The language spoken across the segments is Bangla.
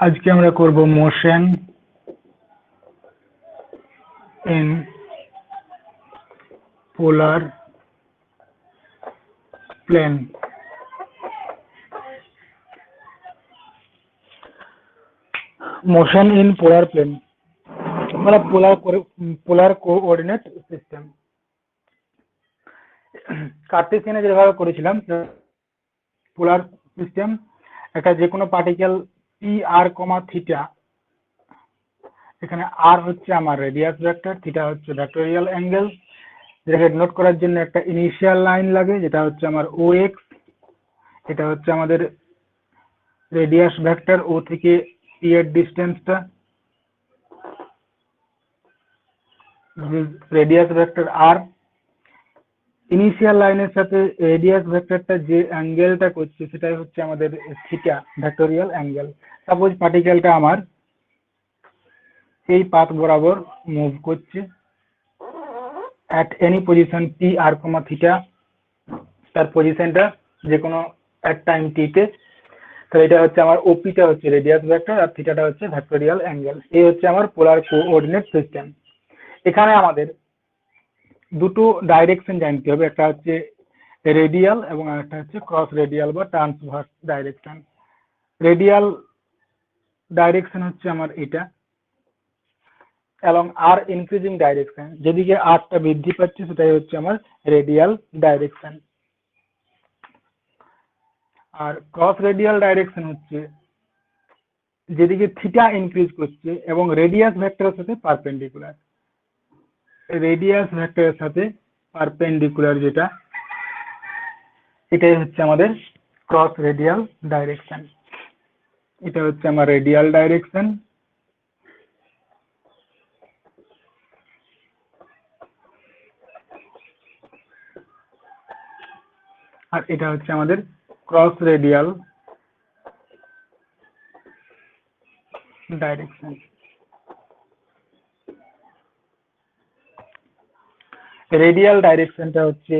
আজকে আমরা করব motion in polar plane. Motion in polar plane মানে পোলার কোঅর্ডিনেট সিস্টেম। কার্টেসিয়ানে যেভাবে করেছিলাম পোলার সিস্টেম, একটা যে কোনো particle P r comma theta, এখানে আর হচ্ছে আমার রেডিয়াস ভেক্টর, থিটা হচ্ছে ভেক্টোরিয়াল অ্যাঙ্গেল, যেটাকে নোট করার জন্য একটা ইনিশিয়াল লাইন লাগে যেটা হচ্ছে আমার ও এক্স, এটা হচ্ছে আমাদের রেডিয়াস ভেক্টর ও থেকে পি এর ডিস্টেন্সটা, রেডিয়াস ভেক্টর আর। ইনিশিয়াল লাইনের সাথে রেডিয়াস ভেক্টরটা যে অ্যাঙ্গেলটা করছে সেটাই হচ্ছে আমাদের থিটা ভেক্টোরিয়াল অ্যাঙ্গেল। সাপোজ পার্টিকেলটা আমার এই পাথ বরাবর মুভ করছে at any position p r comma theta, তার পজিশনটা যে কোনো এক টাইম t তে, তাহলে এটা হচ্ছে আমার ওপিটা হচ্ছে রেডিয়াস ভেক্টর আর থিটাটা হচ্ছে ভেক্টোরিয়াল অ্যাঙ্গেল। এই হচ্ছে আমার পোলার কোঅর্ডিনেট সিস্টেম। এখানে আমাদের দুটো ডাইরেকশন জানতে হবে, একটা হচ্ছে রেডিয়াল এবং একটা হচ্ছে ক্রস রেডিয়াল বা ট্রান্সভার্স ডাইরেকশন। রেডিয়াল ডাইরেকশন হচ্ছে আমার এটা, এবং আর ইনক্রিজিং ডাইরেকশন, যেদিকে আরটা বৃদ্ধি পাচ্ছে সেটাই হচ্ছে আমার রেডিয়াল ডাইরেকশন। আর ক্রস রেডিয়াল ডাইরেকশন হচ্ছে যেদিকে থিটা ইনক্রিজ করছে এবং রেডিয়াস ভেক্টরের সাথে পারপেন্ডিকুলার, রেডিয়াস ভেক্টরের সাথে পারপেন্ডিকুলার যেটা, এটাই হচ্ছে আমাদের ক্রস রেডিয়াল ডাইরেকশন। এটা হচ্ছে আমার রেডিয়াল ডাইরেকশন, আর এটা হচ্ছে আমাদের ক্রস রেডিয়াল ডাইরেকশন। রেডিয়াল ডাইরেকশনটা হচ্ছে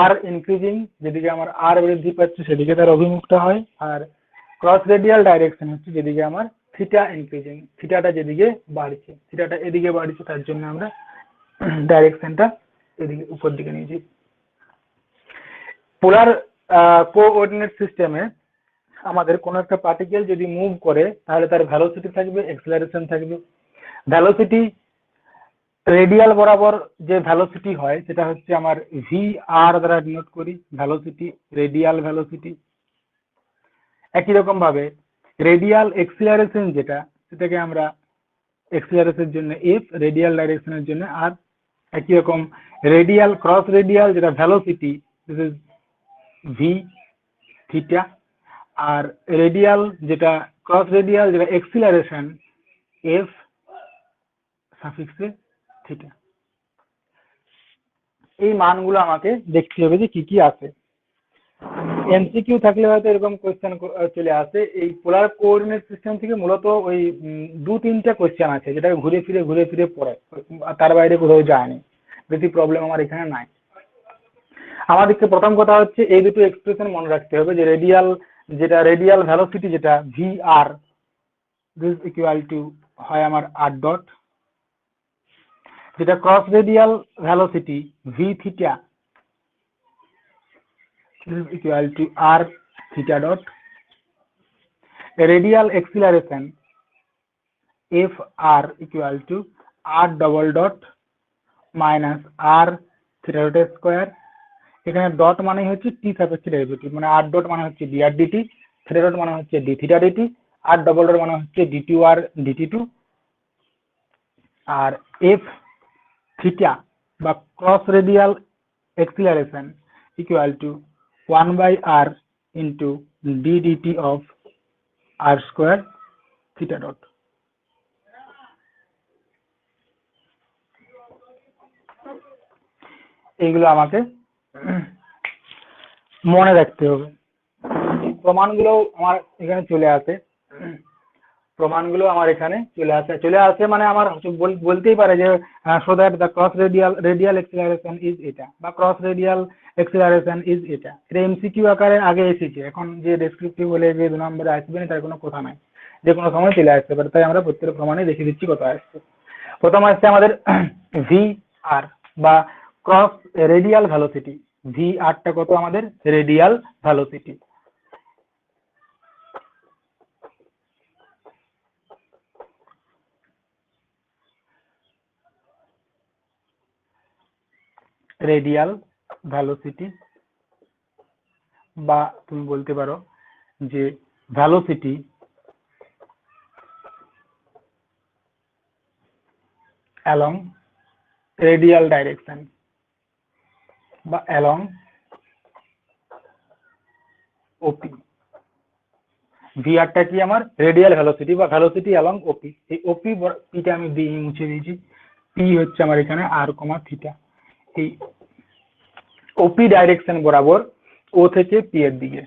আর ইনক্রিজিং, যেদিকে আমার আর বৃদ্ধি পাচ্ছে সেদিকে তার অভিমুখটা হয়, আর ক্রস রেডিয়াল ডাইরেকশন হচ্ছে যেদিকে আমার থিটা ইনক্রিজিং, থিটাটা যেদিকে বাড়ছে, থিটাটা এদিকে বাড়ছে, তার জন্য আমরা ডাইরেকশনটা এদিকে উপর দিকে নিয়েছি। পোলার কোঅর্ডিনেট সিস্টেমে আমাদের কোনো একটা পার্টিকেল যদি মুভ করে তাহলে তার ভ্যালোসিটি থাকবে, এক্সেলারেশন থাকবে। ভ্যালোসিটি রেডিয়াল বরাবর যে ভ্যালোসিটি হয় সেটা হচ্ছে আমার ভি আর দ্বারা ডিনোট করি, ভ্যালোসিটি রেডিয়াল ভ্যালোসিটি। একই রকম ভাবে রেডিয়াল এক্সিলারেশন যেটা, সেটাকে আমরা এক্সিলারেশনের জন্য এফ, রেডিয়াল ডাইরেকশনের জন্য আর। একই রকম রেডিয়াল ক্রস রেডিয়াল যেটা velocity, this is V theta, আর রেডিয়াল যেটা ক্রস রেডিয়াল যেটা এক্সিলারেশন, এফ সাফিক্সে থিটা। এই মানগুলো আমাকে দেখতে হবে যে কি কি আছে। এমসিকিউ থাকলে হয়তো এরকম কোয়েশ্চেন চলে আসে। এই পোলার কোঅর্ডিনেট সিস্টেম থেকে মূলত ওই 2-3টা কোয়েশ্চেন আছে যেটা ঘুরে ফিরে পড়ে, তার বাইরে কোথাও যায়নি। বেশি প্রবলেম আমার এখানে নাই। আমাদেরকে প্রথম কথা হচ্ছে এই দুটো এক্সপ্রেশন মনে রাখতে হবে, যে রেডিয়াল যেটা রেডিয়াল ভ্যালোসিটি যেটা V R, this equal to হয় আমার আর ডট, যেটা cross radial velocity V theta, this is equal to r theta dot. Radial acceleration f r equal to r double dot minus r theta dot square. এখানে ডট মানে হচ্ছে টি সাপেক্ষে ডেরিভেটিভ, মানে r ডট মানে হচ্ছে dr dt, theta dot মানে হচ্ছে d theta dt, r double dot মানে হচ্ছে d2r dt2, আর f theta বা cross radial acceleration equal to 1 by r into d dt of r square theta dot. এইগুলো আমাকে মনে রাখতে হবে। প্রমাণগুলো আমার এখানে চলে আসে, মানে আমার বলতেই পারে যে so that the cross radial acceleration is এটা, বা ক্রস রেডিয়াল এক্সিলারেশন ইজ এটা। এটা এমসিকিউ আকারে আগে এসেছে, এখন যে ডেসক্রিপটিভ বলে যে 2 নম্বরে আসবে না তার কোনো কথা নাই। যে কোনো সময় চলে আসতে পারে, তাই আমরা প্রত্যেকটা প্রমাণে দেখিয়ে দিচ্ছি কত আসছে। প্রথম আসছে আমাদের ভি আর বা ক্রস রেডিয়াল ভেলোসিটি। ভি আরটা কত আমাদের রেডিয়াল ভেলোসিটি। রেডিয়াল ভেলোসিটি বা তুমি বলতে পারো যে ভেলোসিটি অ্যালং রেডিয়াল ডাইরেকশন বা অ্যালং ওপি। ভি আরটা কি আমার রেডিয়াল ভেলোসিটি বা ভেলোসিটি অ্যালং ওপি। এই ওপি পিটা আমি মুছে দিয়েছি। পি হচ্ছে আমার এখানে আর কমা থিটা। এই ওপি ডাইরেকশন বরাবর ও থেকে পি এর দিকে,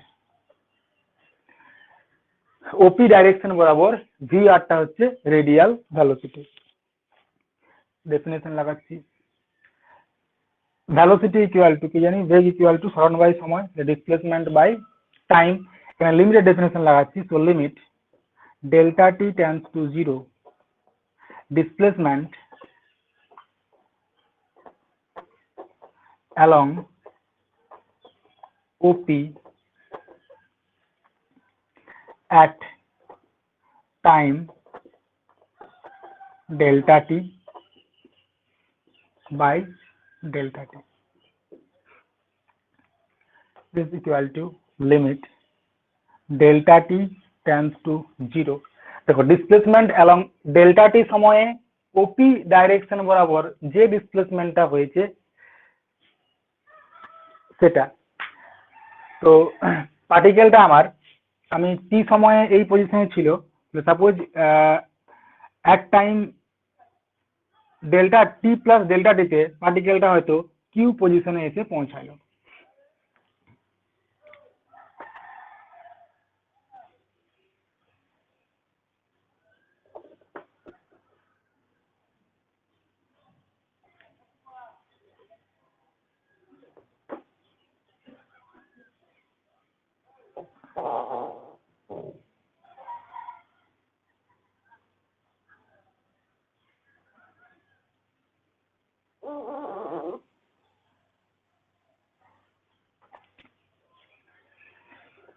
ওপি ডাইরেকশন বরাবর ভি আরটা হচ্ছে রেডিয়াল ভেলোসিটি। ডেফিনেশন লাগাচ্ছি। ভেলোসিটি ইকুয়াল টু কি জানি, বেগ ইকুয়াল টু সরণ বাই সময়, ডিসপ্লেসমেন্ট বাই টাইম। এখানে লিমিটেড ডেফিনেশন লাগাচ্ছি। So limit delta T tends to 0, displacement along OP at time delta t by delta t is equal to limit delta t tends to 0। দেখো ডিসপ্লেসমেন্ট অ্যালং ডেল্টা টি সময়ে ওপি ডাইরেকশন বরাবর যে ডিসপ্লেসমেন্টটা হয়েছে সেটা। তো পার্টিকেলটা আমার, আমি টি সময়ে এই পজিশনে ছিল, সাপোজ এক টাইম ডেল্টা টি প্লাস ডেল্টা টিতে পার্টিকেলটা হয়তো কিউ পজিশনে এসে পৌঁছালো।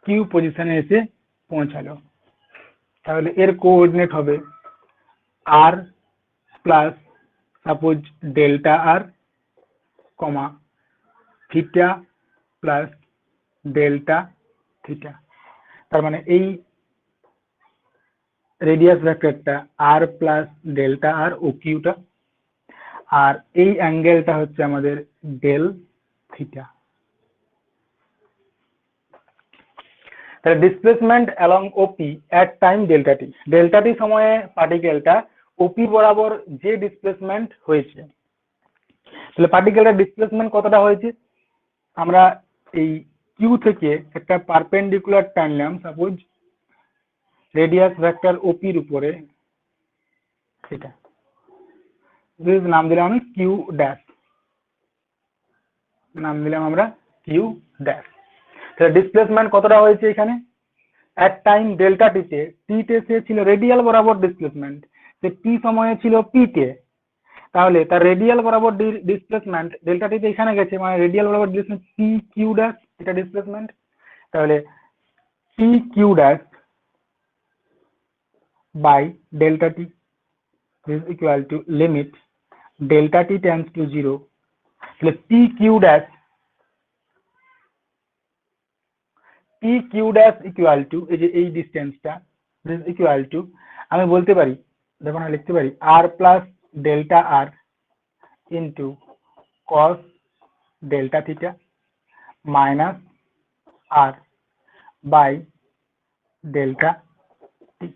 কিউ পজিশনে এসে পৌঁছালো, তাহলে এর কোঅর্ডিনেট হবে আর প্লাস সাপোজ ডেল্টা আর comma theta plus delta theta. তার মানে এই রেডিয়াস ভেক্টরটা R plus delta R O কিউটা, আর এই অ্যাঙ্গেলটা হচ্ছে আমাদের ডেল থিটা। তাহলে displacement along OP at time delta T, delta টি সময়ে পার্টিকেলটা ওপি বরাবর যে ডিসপ্লেসমেন্ট হয়েছে, তাহলে পার্টিকেলটার ডিসপ্লেসমেন্ট কতটা হয়েছে, আমরা এই কিউ থেকে একটা পারপেন্ডিকুলার টানলাম, সাপোজ রেডিয়াস ভেক্টর ওপির উপরে, সেটা নাম দিলাম আমি কিউ ড্যাশ, নাম দিলাম আমরা কিউ ড্যাশ। তাহলে ডিসপ্লেসমেন্ট কতটা হয়েছে এখানে, এক টাইম ডেল্টা টিতে, টিতে সে ছিল রেডিয়াল বরাবর ডিসপ্লেসমেন্ট, সে টি সময়ে ছিল পিতে, তাহলে তার রেডিয়াল বরাবর ডিসপ্লেসমেন্ট ডেল্টা টিতে এখানে গেছে, মানে রেডিয়াল বরাবর ডিসপ্লেসমেন্ট পি কিউ ড্যাশ, এটা ডিসপ্লেসমেন্ট। তাহলে P Q dash by delta T is equal to limit delta t tends to 0, তাহলে P Q dash equal to এই যে এই ডিস্টেন্সটা ইকুয়াল টু, আমি বলতে পারি, দেখো না লিখতে পারি R plus delta R into cos delta theta minus R by delta T.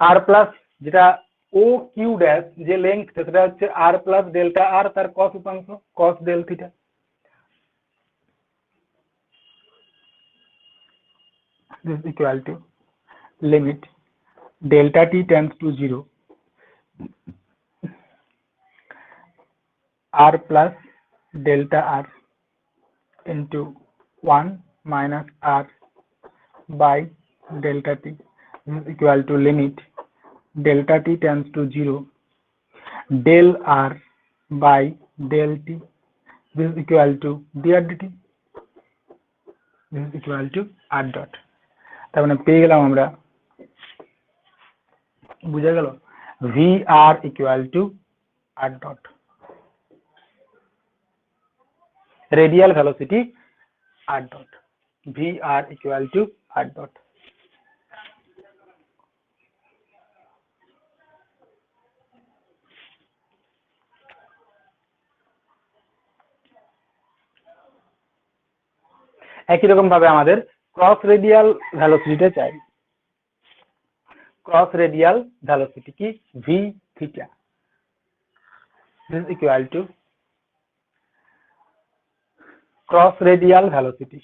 R plus যেটা ও কিউ ড্যাশ যে লেংথ সেটা হচ্ছে আর প্লাস ডেল্টা আর, তার কস উপাংশ cos del theta. This is equal to limit delta t tends to 0, r plus delta r into 1 minus r by delta t is equal to limit delta t tends to 0 del r by del t, this is equal to dr dt, this is equal to r dot। তার মানে পেয়ে গেলাম আমরা, বুঝা গেল, V R equal to R dot, radial velocity R dot, V R equal to R dot. একই রকম ভাবে আমাদের ক্রস রেডিয়াল ভেলোসিটিটা চাই। ক্রস রেডিয়াল ভেলোসিটি কি, V theta, this equal to cross radial velocity,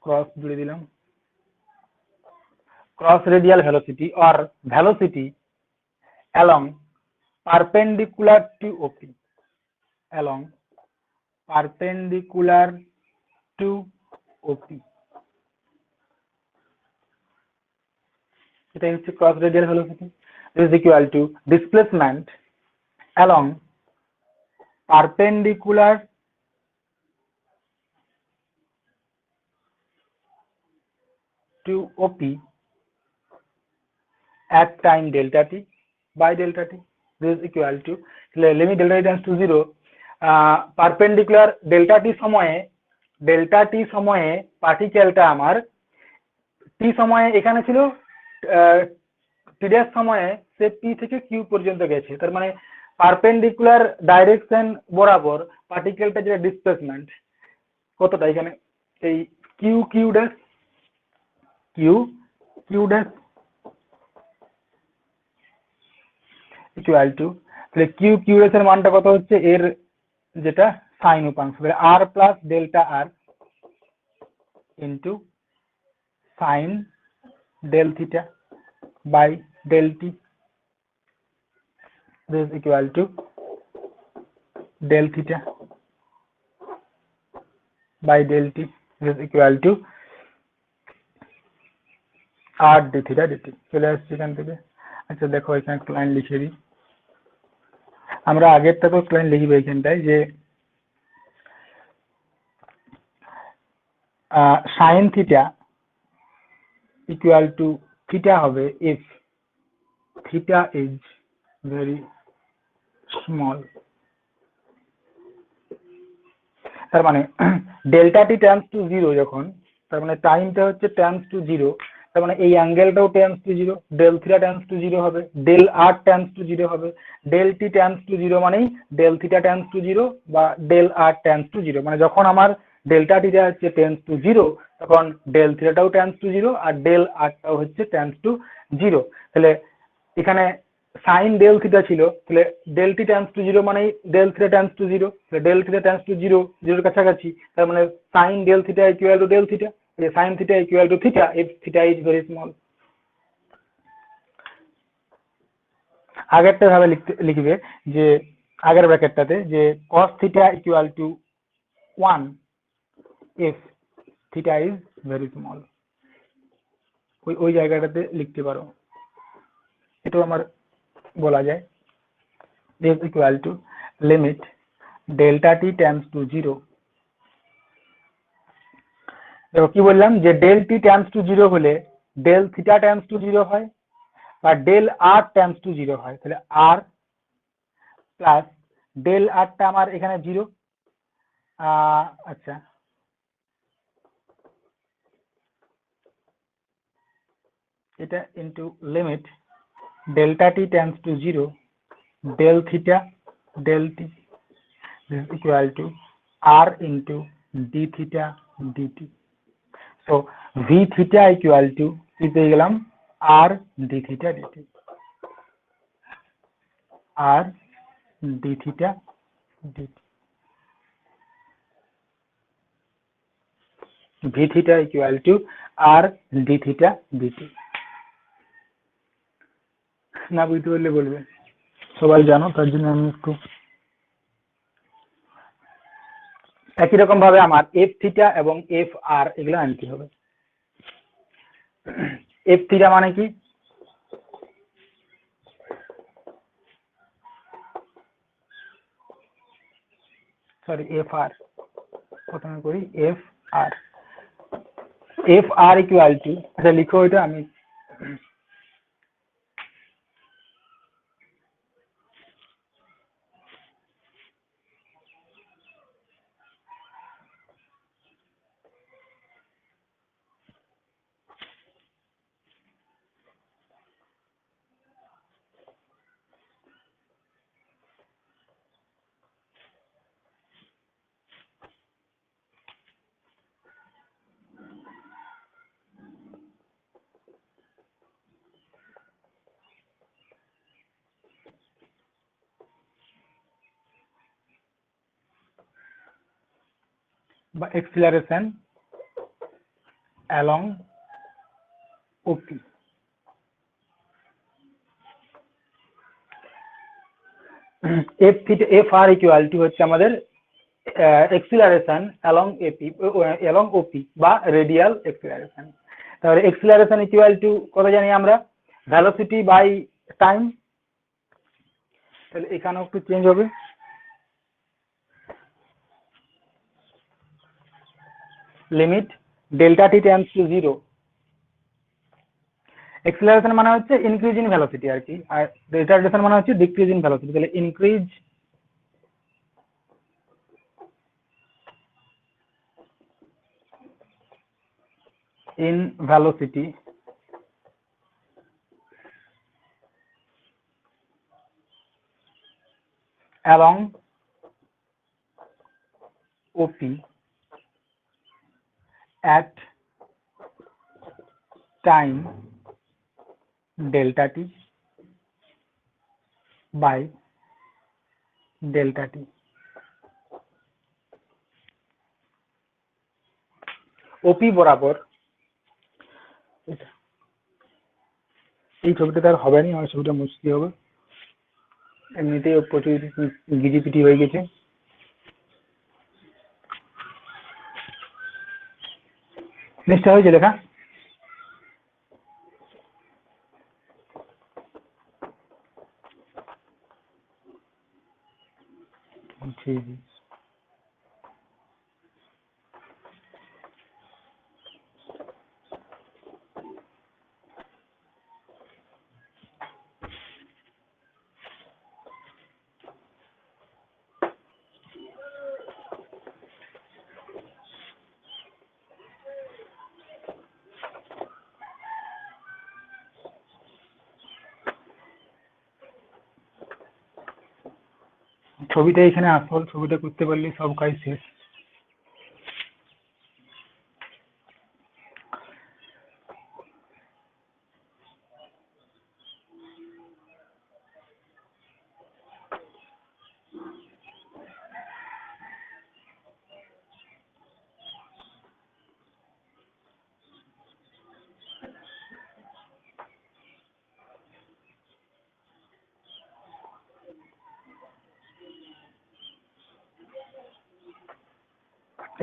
cross জুড়ে দিলাম, cross radial velocity or velocity along perpendicular to OP, along perpendicular to OP, এটাই হচ্ছে cross radial velocity. is equal to displacement along perpendicular to OP at time delta t by delta t, this is equal to limit delta t tends to 0 perpendicular delta টি সময়ে পার্টিকেলটা আমার টি সময়ে এখানে ছিল, টি ড্যাশ সময়ে সে পি থেকে কিউ পর্যন্ত গেছে, তার মানে পারপেন্ডিকুলার ডাইরেকশন বরাবর পার্টিকেলটা যেটা ডিসপ্লেসমেন্ট কতটা, এখানে এই q q dash equal to, তাহলে কিউ কিউ ড্যাশ এর মানটা কত হচ্ছে, এর যেটা সাইন উপাংশ, r plus delta R into sine del theta by del t, this is equal to del theta by del t, this is equal to r d theta dt। চলে আসছে এখান থেকে। আচ্ছা দেখো এখানে একটা লাইন লিখে দিই, আমরা আগেরটা তো লাইন লিখবো এখানটায় যে sign theta equal to theta হবে if theta is very small, তার মানে ডেল্টা টি টেন্স টু 0 যখন, তার মানে টাইমটা হচ্ছে টেন্স টু 0, তার মানে এই অ্যাঙ্গেলটাও tends to 0, del theta tends to 0 হবে, ডেল আর টেন্স টু 0 হবে, ডেল টি টেন্স টু 0 মানেই ডেল থিটা টেন্স টু 0 বা ডেল আর টেন্স টু 0, মানে যখন আমার ডেল্টা টিটা হচ্ছে টেন্স টু 0 তখন ডেল থিটাটাও টেন্স টু 0 আর ডেল আরটাও হচ্ছে টেন্স টু 0। তাহলে এখানে সাইন ডেল থিটা ছিল, তাহলে ডেল টি টেন্স টু 0 মানেই ডেল থিটা টেন্স টু 0, তাহলে ডেল থিটা টেন্স টু 0, 0 এর কাছাকাছি, তার মানে sine del theta equal to del theta, sine theta equal to theta if theta is very small. আগেরটা ভাবে লিখবে যে আগের ব্র্যাকেটটাতে যে cos theta equal to 1 if theta is very small, ওই জায়গাটাতে লিখতে পারো, এটাও আমার বলা যায়। this equal to limit delta t tends to 0, দেখো কি বললাম যে ডেল টি টেন্স টু 0 হলে ডেল থিটা টেন্স টু 0 হয় বা ডেল আর টেন্স টু 0 হয়, তাহলে আর প্লাস ডেল আরটা আমার এখানে 0, আচ্ছা এটা into limit delta T tense to 0 del theta del t, this is equal to r into d theta dt, so v theta equal to কি পেয়ে গেলাম r d theta dt, r d theta dt, v theta equal to r d theta dt। না বুঝতে পারলে বলবে, সবাই জানো তার জন্য আমি একটু, একই রকম ভাবে আমার এফ থিটা এবং এফ আর এগুলো আনতে হবে। এফ থিটা মানে কি, সরি এফ আর, প্রথমে করি F R. F R equal to, আচ্ছা লিখো এটা আমি বা acceleration along OP। F R equal to হচ্ছে আমাদের acceleration along AP along OP বা রেডিয়াল acceleration। তাহলে acceleration ইকুয়াল টু কত জানি আমরা, ভেলোসিটি বাই টাইম। তাহলে এখানেও একটু চেঞ্জ হবে, limit delta T tends to 0। acceleration মানে হচ্ছে ইনক্রিজ ইন ভেলোসিটি আর কি, আর রিটার্ডেশন মানে হচ্ছে ডিক্রিজ ইন ভেলোসিটি। তাহলে increase in velocity along OP at time delta t by delta t। ওপি বরাবর, এই ছবিটা তার হবে না, আমার ছবিটা মুছতে হবে, এমনিতেই প্রচুর গিজিপিটি হয়ে গেছে। নেক্সট হয়েছে দেখা, ছবিটা এখানে আসল, ছবিটা করতে পারলে সব কাজ শেষ।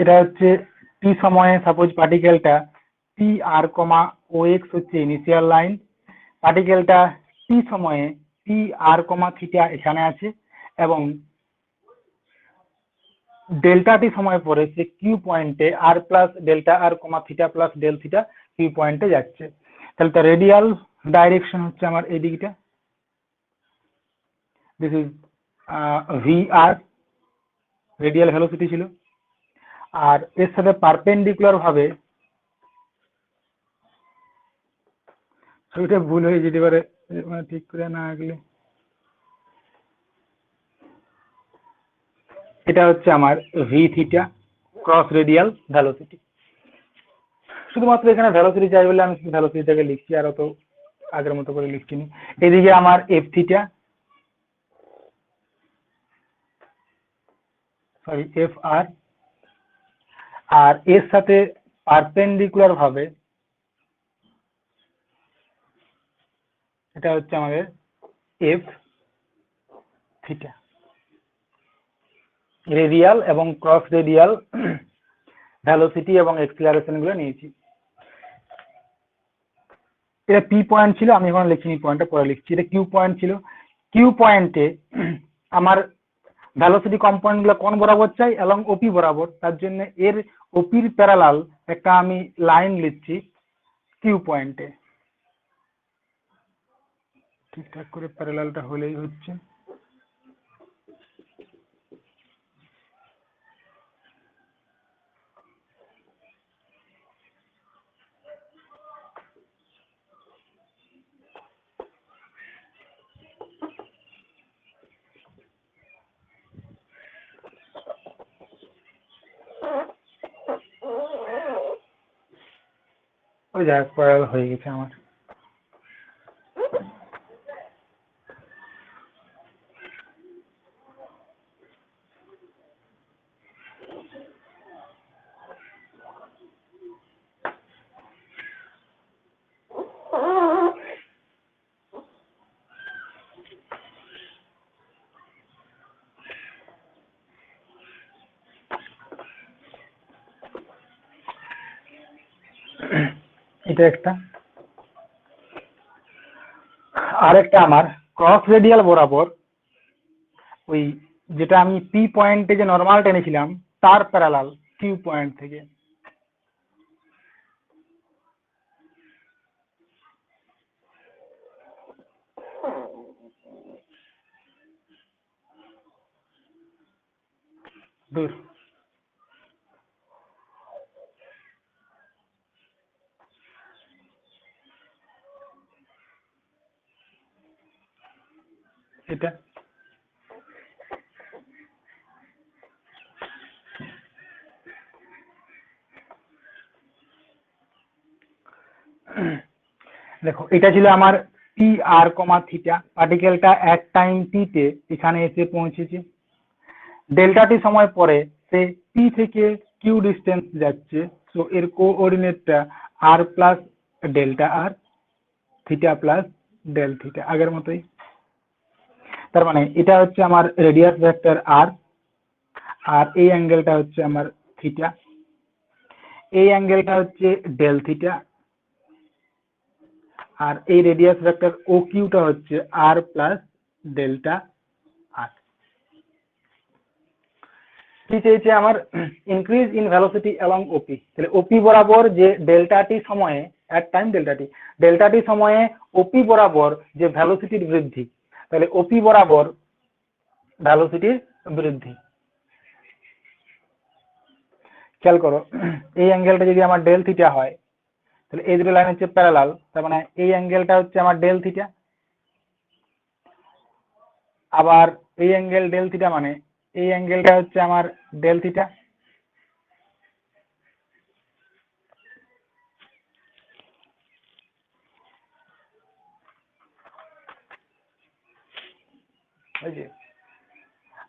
এটা হচ্ছে টি সময়ে, সাপোজ পার্টিকেলটা টি আর কমা ও এক্স হচ্ছে ইনিশিয়াল লাইন, পার্টিকেলটা টি সময়ে টি আর কমা থিটা এখানে আছে, এবং ডেল্টা টি সময় পরে সে কিউ পয়েন্টে আর প্লাস ডেল্টা আর comma theta plus del theta q পয়েন্টে যাচ্ছে। তাহলে তার রেডিয়াল ডাইরেকশন হচ্ছে আমার এই দিকটা, this is V R, radial velocity ছিল। আর এর সাথে পারপেন্ডিকুলার ভাবে, ছবিটা ভুল হয়ে যেতে পারে, মানে ঠিক করে না আঁকলে, এটা হচ্ছে আমার v theta cross radial velocity. শুধুমাত্র এখানে ভেলোসিটি চাই বলে আমি ভেলোসিটিটাকে লিখছি, আর অত আগের মতো করে লিখছি না। এদিকে আমার F theta, sorry F R, আর এর সাথে পারপেন্ডিকুলার ভাবে এটা হচ্ছে আমাদের এফ থিটা। রেডিয়াল এবং ক্রস রেডিয়াল ভেলোসিটি এবং এক্সিলারেশন গুলো নিয়েছি। এটা পি পয়েন্ট ছিল, আমি এখন লিখিনি পয়েন্টটা, পরে লিখছি। এটা কিউ পয়েন্ট ছিল, কিউ পয়েন্টে আমার ভ্যালোসিটি কম্পোনেন্ট গুলো কোন বরাবর চাই, এবং ওপি বরাবর। তার জন্য এর ওপির প্যারালাল একটা আমি লাইন লিখছি কিউ পয়েন্টে। ঠিকঠাক করে প্যারালালটা হলেই হচ্ছে। ওই যাক প্যারালাল হয়ে গেছে আমার। এটা একটা। আর একটা আমার ক্রস রেডিয়াল বরাবর ওই যেটা আমি পি পয়েন্টে যে নর্মাল টেনেছিলাম তার প্যারালাল কিউ পয়েন্ট থেকে। দূর এটা দেখো, এটা ছিল আমার পি আর কমা থিটা। পার্টিকেলটা এক টাইম টি তে এখানে এসে পৌঁছেছে। ডেল্টা টি সময় পরে সে পি থেকে কিউ ডিস্টেন্স যাচ্ছে। তো এর কোঅর্ডিনেটটা আর প্লাস ডেল্টা আর, থিটা প্লাস ডেল থিটা, আগের মতোই। তার মানে এটা হচ্ছে আমার রেডিয়াস ভেক্টর আর, আর এই অ্যাঙ্গেলটা হচ্ছে আমার থিটা, এই অ্যাঙ্গেলটা হচ্ছে ডেল থিটা, আর এই রেডিয়াস ভেক্টর ও কিউটা হচ্ছে আর প্লাস ডেল্টা আর। কি চেয়েছে আমার? ইনক্রিজ ইন ভেলোসিটি অ্যালং ওপি। তাহলে ওপি বরাবর যে ডেল্টা টি সময়ে, এট টাইম ডেল্টা টি সময়ে ওপি বরাবর যে ভেলোসিটির বৃদ্ধি, তাহলে ওপি বরাবর ভেলোসিটির বৃদ্ধি। খেয়াল করো, এই অ্যাঙ্গেলটা যদি আমার ডেল থিটা হয়, তাহলে এই দুটো লাইন হচ্ছে প্যারালাল, তার মানে এই অ্যাঙ্গেলটা হচ্ছে আমার ডেল থিটা। আবার এই অ্যাঙ্গেল ডেল থিটা মানে এই অ্যাঙ্গেলটা হচ্ছে আমার ডেল থিটা।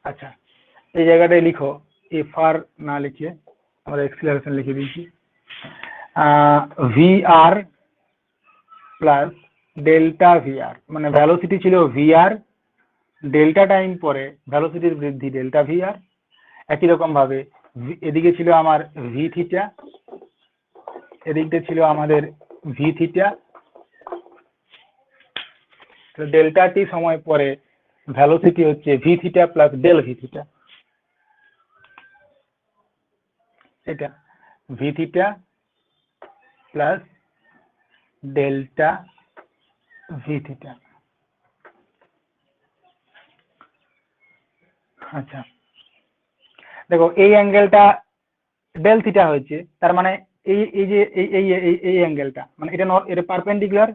আচ্ছা, এই জায়গাটায় লিখো, এফ আর না লিখে আমরা এক্সিলারেশন লিখে দিয়েছি। V r plus delta V r, মানে ভ্যালোসিটি ছিল ভি আর, ডেল্টা টাইম পরে ভ্যালোসিটির বৃদ্ধি ডেল্টা ভি আর। একই রকম ভাবে এদিকে ছিল আমার ভি থিটা, এদিকটা ছিল আমাদের ভি থিটা। ডেল্টা টি সময় পরে ভ্যালোসিটি হচ্ছে V theta plus del V theta. এটা v theta plus delta v theta. আচ্ছা দেখো, এই অ্যাঙ্গেলটা ডেল থিটা হয়েছে, তার মানে এই এই যে এই অ্যাঙ্গেলটা, মানে এটা পারপেন্ডিকুলার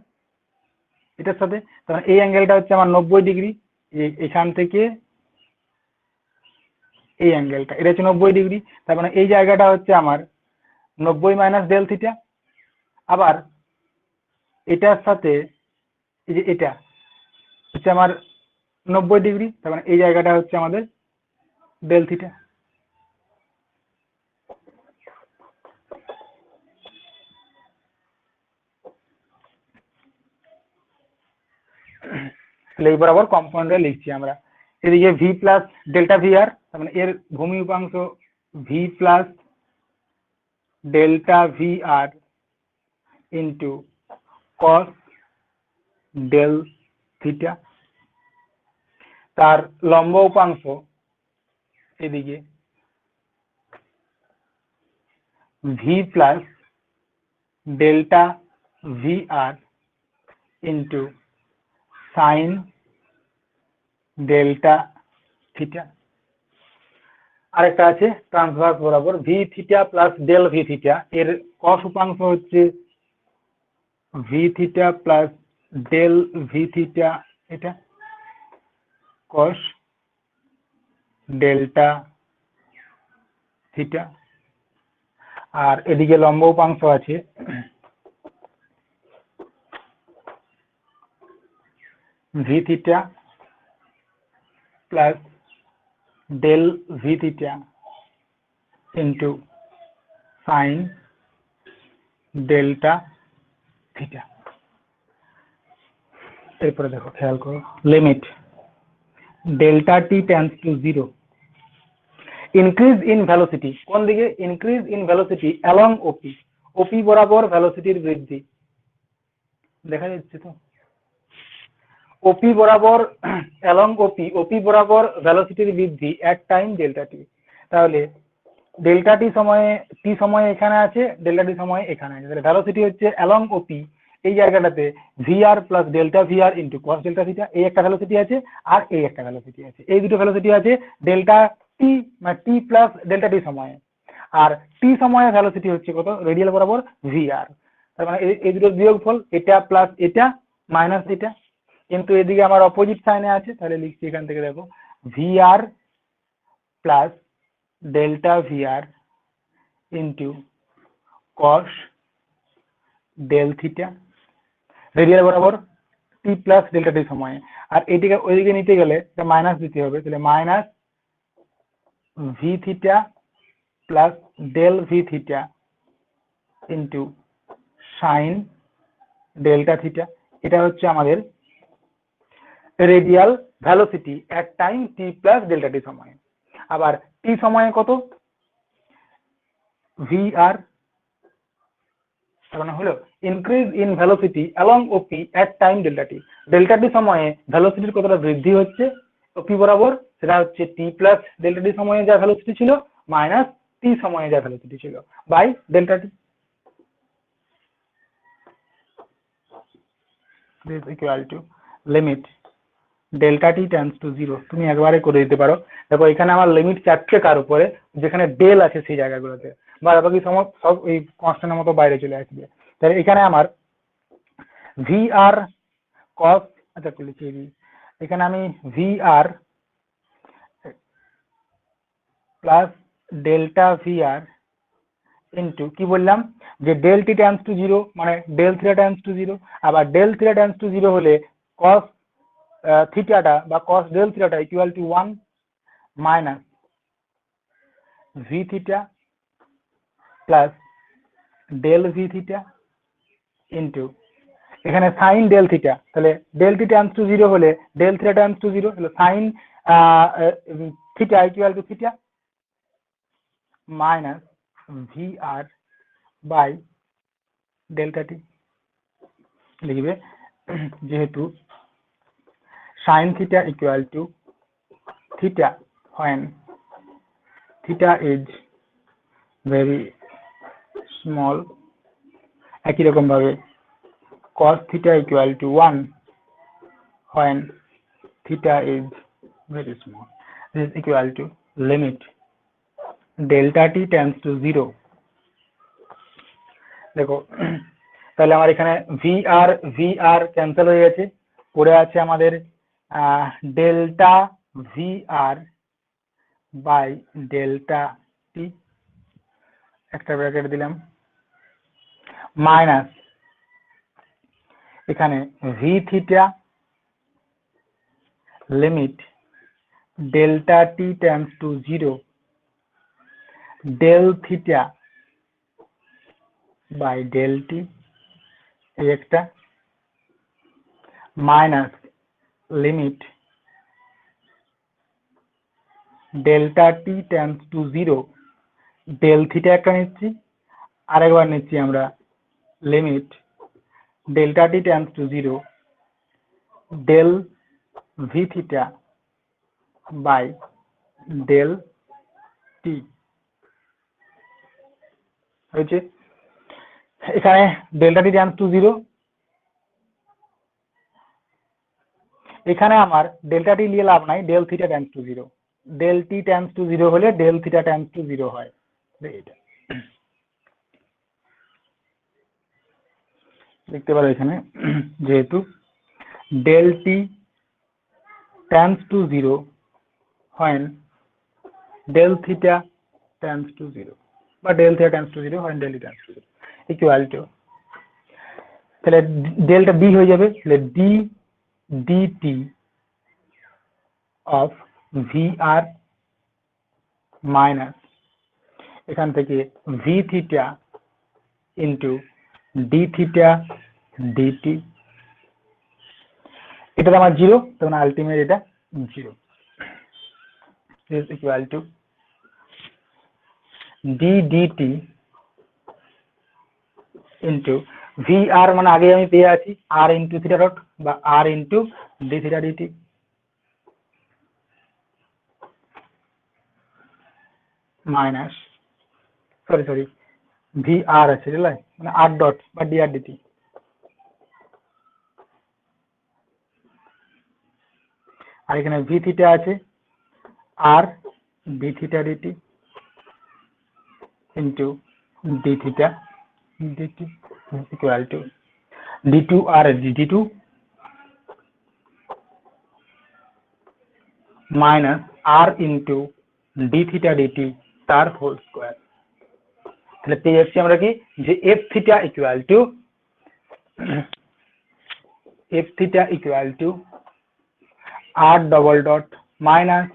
এটার সাথে, তার মানে এই অ্যাঙ্গেলটা হচ্ছে আমার 90 ডিগ্রি। এখান থেকে এই অ্যাঙ্গেলটা এটা হচ্ছে 90 ডিগ্রি, তার মানে এই জায়গাটা হচ্ছে আমার 90 মাইনাস ডেল থিটা। আবার এটার সাথে এই যে এটা হচ্ছে আমার 90 ডিগ্রি, তার মানে এই জায়গাটা হচ্ছে আমাদের ডেল থিটা। এই বরাবর কম্পাউন্ডে লিখছি আমরা। এদিকে V plus delta V R, তার মানে এর ভূমি উপাংশ ভি প্লাস ডেল্টা ভি আর ইন্টু কস ডেল থিটা, তার লম্ব উপাংশ এদিকে ভি প্লাস ডেল্টা ভি আর ইন্টু সাইন ডেল্টা থিটা। আরেকটা আছে ট্রান্সভার্স বরাবর V theta plus del V theta, এর কস উপাংশ হচ্ছে V theta plus del V theta, এটা কস ডেল্টা থিটা। আর এদিকে লম্ব উপাংশ আছে V theta plus del V theta into sine delta theta. এরপরে দেখো, খেয়াল করো, limit delta T tends to zero, increase in velocity, কোন দিকে? ইনক্রিজ ইন ভেলোসিটি অ্যালং ওপি, ওপি বরাবর ভেলোসিটির বৃদ্ধি, দেখা যাচ্ছে তো? ওপি বরাবর অ্যালং ওপি, ওপি বরাবর ভেলোসিটির বৃদ্ধি এট টাইম ডেল্টা টি। তাহলে ডেল্টা টি সময়ে, টি সময়ে এখানে আছে, ডেল্টা টি সময়ে এখানে আছে, তাহলে ভেলোসিটি হচ্ছে অ্যালং ওপি এই জায়গাটাতে VR plus delta VR into cos delta theta, এই একটা ভেলোসিটি আছে আর এই একটা ভেলোসিটি আছে, এই দুটো ভেলোসিটি আছে ডেল্টা টি মানে টি প্লাস ডেল্টা টি সময়ে। আর টি সময়ে ভেলোসিটি হচ্ছে কত? রেডিয়াল বরাবর ভিআর। তার মানে এই দুটো বিয়োগফল, এটা প্লাস এটা মাইনাস এটা, কিন্তু এদিকে আমার অপোজিট সাইনে আছে, তাহলে লিখছি এখান থেকে, দেখো VR plus delta VR into cos del theta, radial বরাবর টি প্লাস ডেল্টা টি সময়ে। আর এটিকে ওইদিকে নিতে গেলে মাইনাস দিতে হবে, তাহলে minus v theta plus del V theta into sine delta theta. এটা হচ্ছে আমাদের radial velocity at time t plus delta টি সময়ে। আবার টি সময়ে কত? ভি আর, তার মানে হলো increase in velocity along OP at time delta T, delta টি সময়ে ভেলোসিটির কতটা বৃদ্ধি হচ্ছে ওপি বরাবর, সেটা হচ্ছে টি প্লাস ডেল্টা টি সময়ে যা ভেলোসিটি ছিল মাইনাস টি সময়ে যা ভেলোসিটি ছিল by delta T. This is equal to limit delta T tends to zero. তুমি একবারে করে দিতে পারো। দেখো এখানে আমার লিমিট চাচ্ছে কার উপরে? যেখানে ডেল আছে সেই জায়গাগুলোতে, বা বাকি সব এই কনস্ট্যান্টের মতো বাইরে চলে আসবে। তাহলে এখানে আমার ভি আর কস, আচ্ছা লিখিয়ে দিই, এখানে আমি v r plus delta V আর ইন্টু কি বললাম, যে del T tends to zero মানে del theta tends to zero, আবার del theta tends to zero হলে কস থিটাটা বা কস ডেল থিটাটা equal to 1 minus v theta plus del V theta into এখানে সাইন ডেল থিটা, তাহলে del T tends to zero হলে del theta tends to zero, তাহলে sine theta equal to theta minus v r by delta t. লিখবে যেহেতু sine theta equal to theta when theta is very small, একই রকম ভাবে cos theta equal to 1 when theta is very small. This is equal to limit delta t tends to 0. দেখো তাহলে আমার এখানে ভি আর ক্যান্সেল হয়ে গেছে, পড়ে আছে আমাদের delta V r by delta t, একটা ব্র্যাকেট দিলাম, মাইনাস এখানে v theta limit delta T tends to 0 del theta by del t, এই একটা minus limit delta T tends to 0 del theta একটা নিচ্ছি, আরেকবার নিচ্ছি আমরা limit delta T tends to 0 del V theta by del t হয়েছে। এখানে ডেল্টা টি টেন্ডস টু 0, এখানে আমার ডেল্টা টি নিয়ে লাভ নাই, del theta tends to 0, del T tends to 0 হলে ডেল থিটা টেন্ডস টু 0 হয়। এটা দেখতে পারো এখানে, যেহেতু del T tends to 0 when del theta tends to 0 বা del theta tends to 0 when del t tends to 0 equal to, তাহলে ডেলটা ডি হয়ে যাবে, তাহলে D DT of V R minus এখান থেকে V theta into D theta DT, এটা আমার 0, তখন আলটিমেট এটা 0 is equal to d dt into v r মানে আগে আমি পেয়ে আছি আর ইন্টু থিটা ডট বা r into D theta dt minus sorry v r আছে মানে আর ডট বা ডি আর ডিটি, আর এখানে ভি থিটা আছে আর D theta dt into D theta dt equal to d two r dt two minus r into D theta dt তার হোল স্কোয়ার। তাহলে পেয়ে যাচ্ছি আমরা কি, যে f theta equal to r double dot minus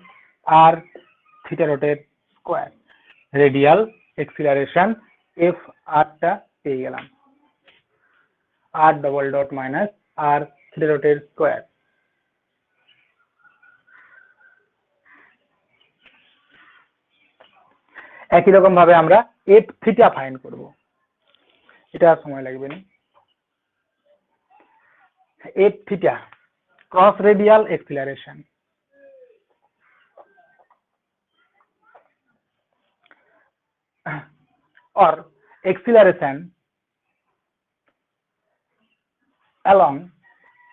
r theta ডটের স্কোয়ার, রেডিয়াল এক্সিলারেশন এফ আরটা পেয়ে গেলাম, আর double dot minus r theta ডটের স্কোয়ার। একই রকম ভাবে আমরা এফ থিটা ফাইন্ড করব, এটা সময় লাগবে না। F theta cross radial acceleration, or acceleration along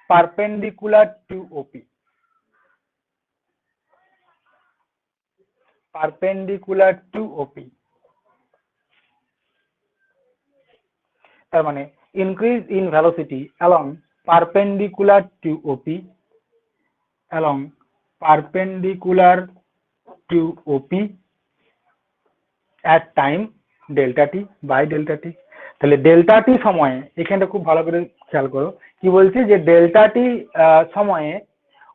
perpendicular to OP, perpendicular to OP, তার মানে increase in velocity along perpendicular to OP, along perpendicular to OP at time delta t by delta t। তাহলে ডেল্টা টি সময়ে, এখানটা খুব ভালো করে খেয়াল করো কি বলছে, যে ডেল্টা টি সময়ে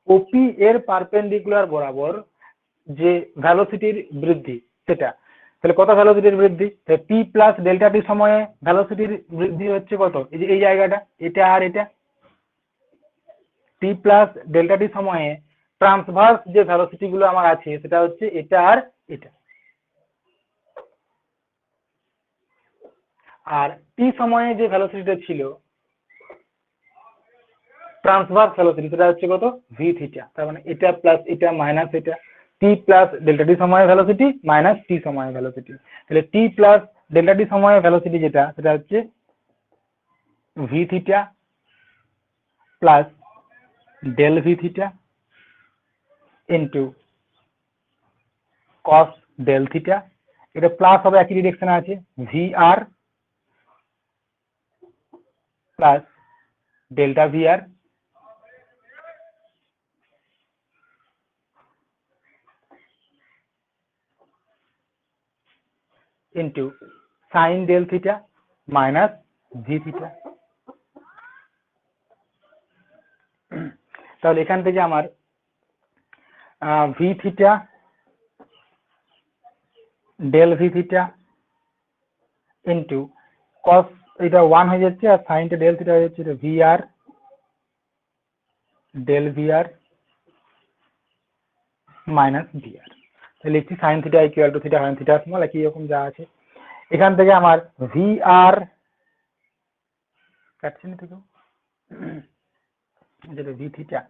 ওপি এর পারপেন্ডিকুলার বরাবর যে ভ্যালোসিটির বৃদ্ধি সেটা, তাহলে কত ভ্যালোসিটির বৃদ্ধি, টি প্লাস ডেল্টা টি সময়ে ভ্যালোসিটির বৃদ্ধি হচ্ছে কত, এই যে এই জায়গাটা, এটা আর এটা, টি প্লাস ডেল্টা টি সময়ে ট্রান্সভার্স যে ভ্যালোসিটি গুলো আমার আছে সেটা হচ্ছে এটা আর এটা, আর টি সময়ে যে ভ্যালোসিটিটা ছিল ট্রান্সভার্স ভ্যালোসিটি সেটা হচ্ছে কত, ভি থিটা, তার মানে এটা প্লাস এটা মাইনাস এটা, টি প্লাস ডেল্টা টি সময়ের ভ্যালোসিটি মাইনাস টি সময়ের ভ্যালোসিটি, তাহলে টি প্লাস ডেল্টা টি সময়ের ভ্যালোসিটি যেটা সেটা হচ্ছে V theta plus del V theta into cos del theta, এটা প্লাস হবে একই ডিরেকশনে আছে v r plus delta V আর into sine del theta minus v theta. তাহলে এখান থেকে আমার v theta del V theta into cos, এটা 1 হয়ে যাচ্ছে, আর সাইনটা ডেল থিটা হয়ে যাচ্ছে, এটা ভি আর del V R minus v আর, তাহলে লিখছি sign theta equal to theta sine theta small, একই রকম যা আছে। এখান থেকে আমার ভি আর কাটছে না তো, যেটা ভি থিটা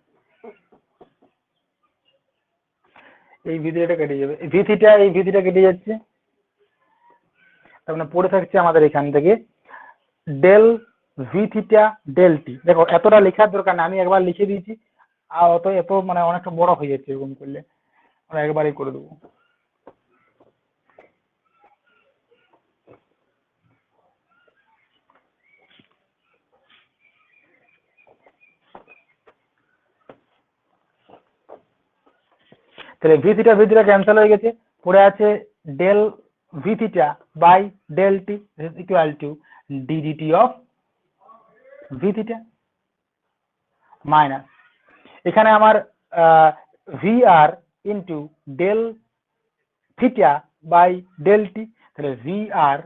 এই ভি থিটাটা কেটে যাবে, ভি থিটা এই ভি থিটা কেটে যাচ্ছে, তার মানে পড়ে থাকছে আমাদের এখান থেকে del V theta del T. দেখো এতটা লেখার দরকার না, আমি একবার লিখে দিয়েছি, আর অত এত মানে অনেকটা বড় হয়ে যাচ্ছে এরকম করলে, আমরা একবারই করে দেবো। তাহলে ভি থিটা ক্যান্সেল হয়ে গেছে, পড়ে আছে del V theta by del t equal to d DT of v theta minus, এখানে আমার v R into del theta by del t, তাহলে ভি আর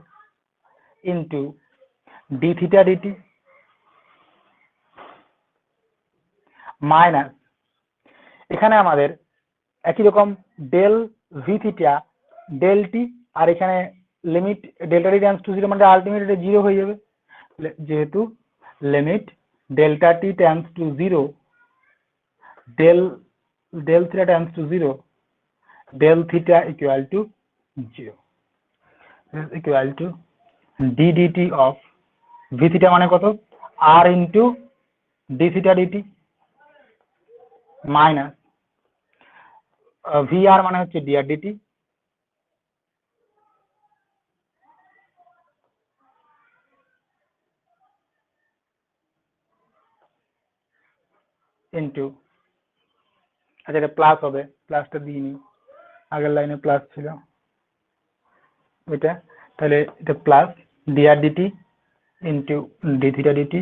into D theta dt minus, এখানে আমাদের একই রকম del V theta del t, আর এখানে limit delta T tends to zero মানে আলটিমেট এটা জিরো হয়ে যাবে, যেহেতু limit delta T tends to zero del del theta tends to zero del theta equal to zero equal to d DT of v theta মানে কত r into D theta dt minus v r মানে হচ্ছে ডি আর ডিটি ইন্টু, আচ্ছা এটা প্লাস হবে, প্লাসটা দিইনি, আগের লাইনে প্লাস ছিল এটা, তাহলে এটা plus D R DT into D theta DT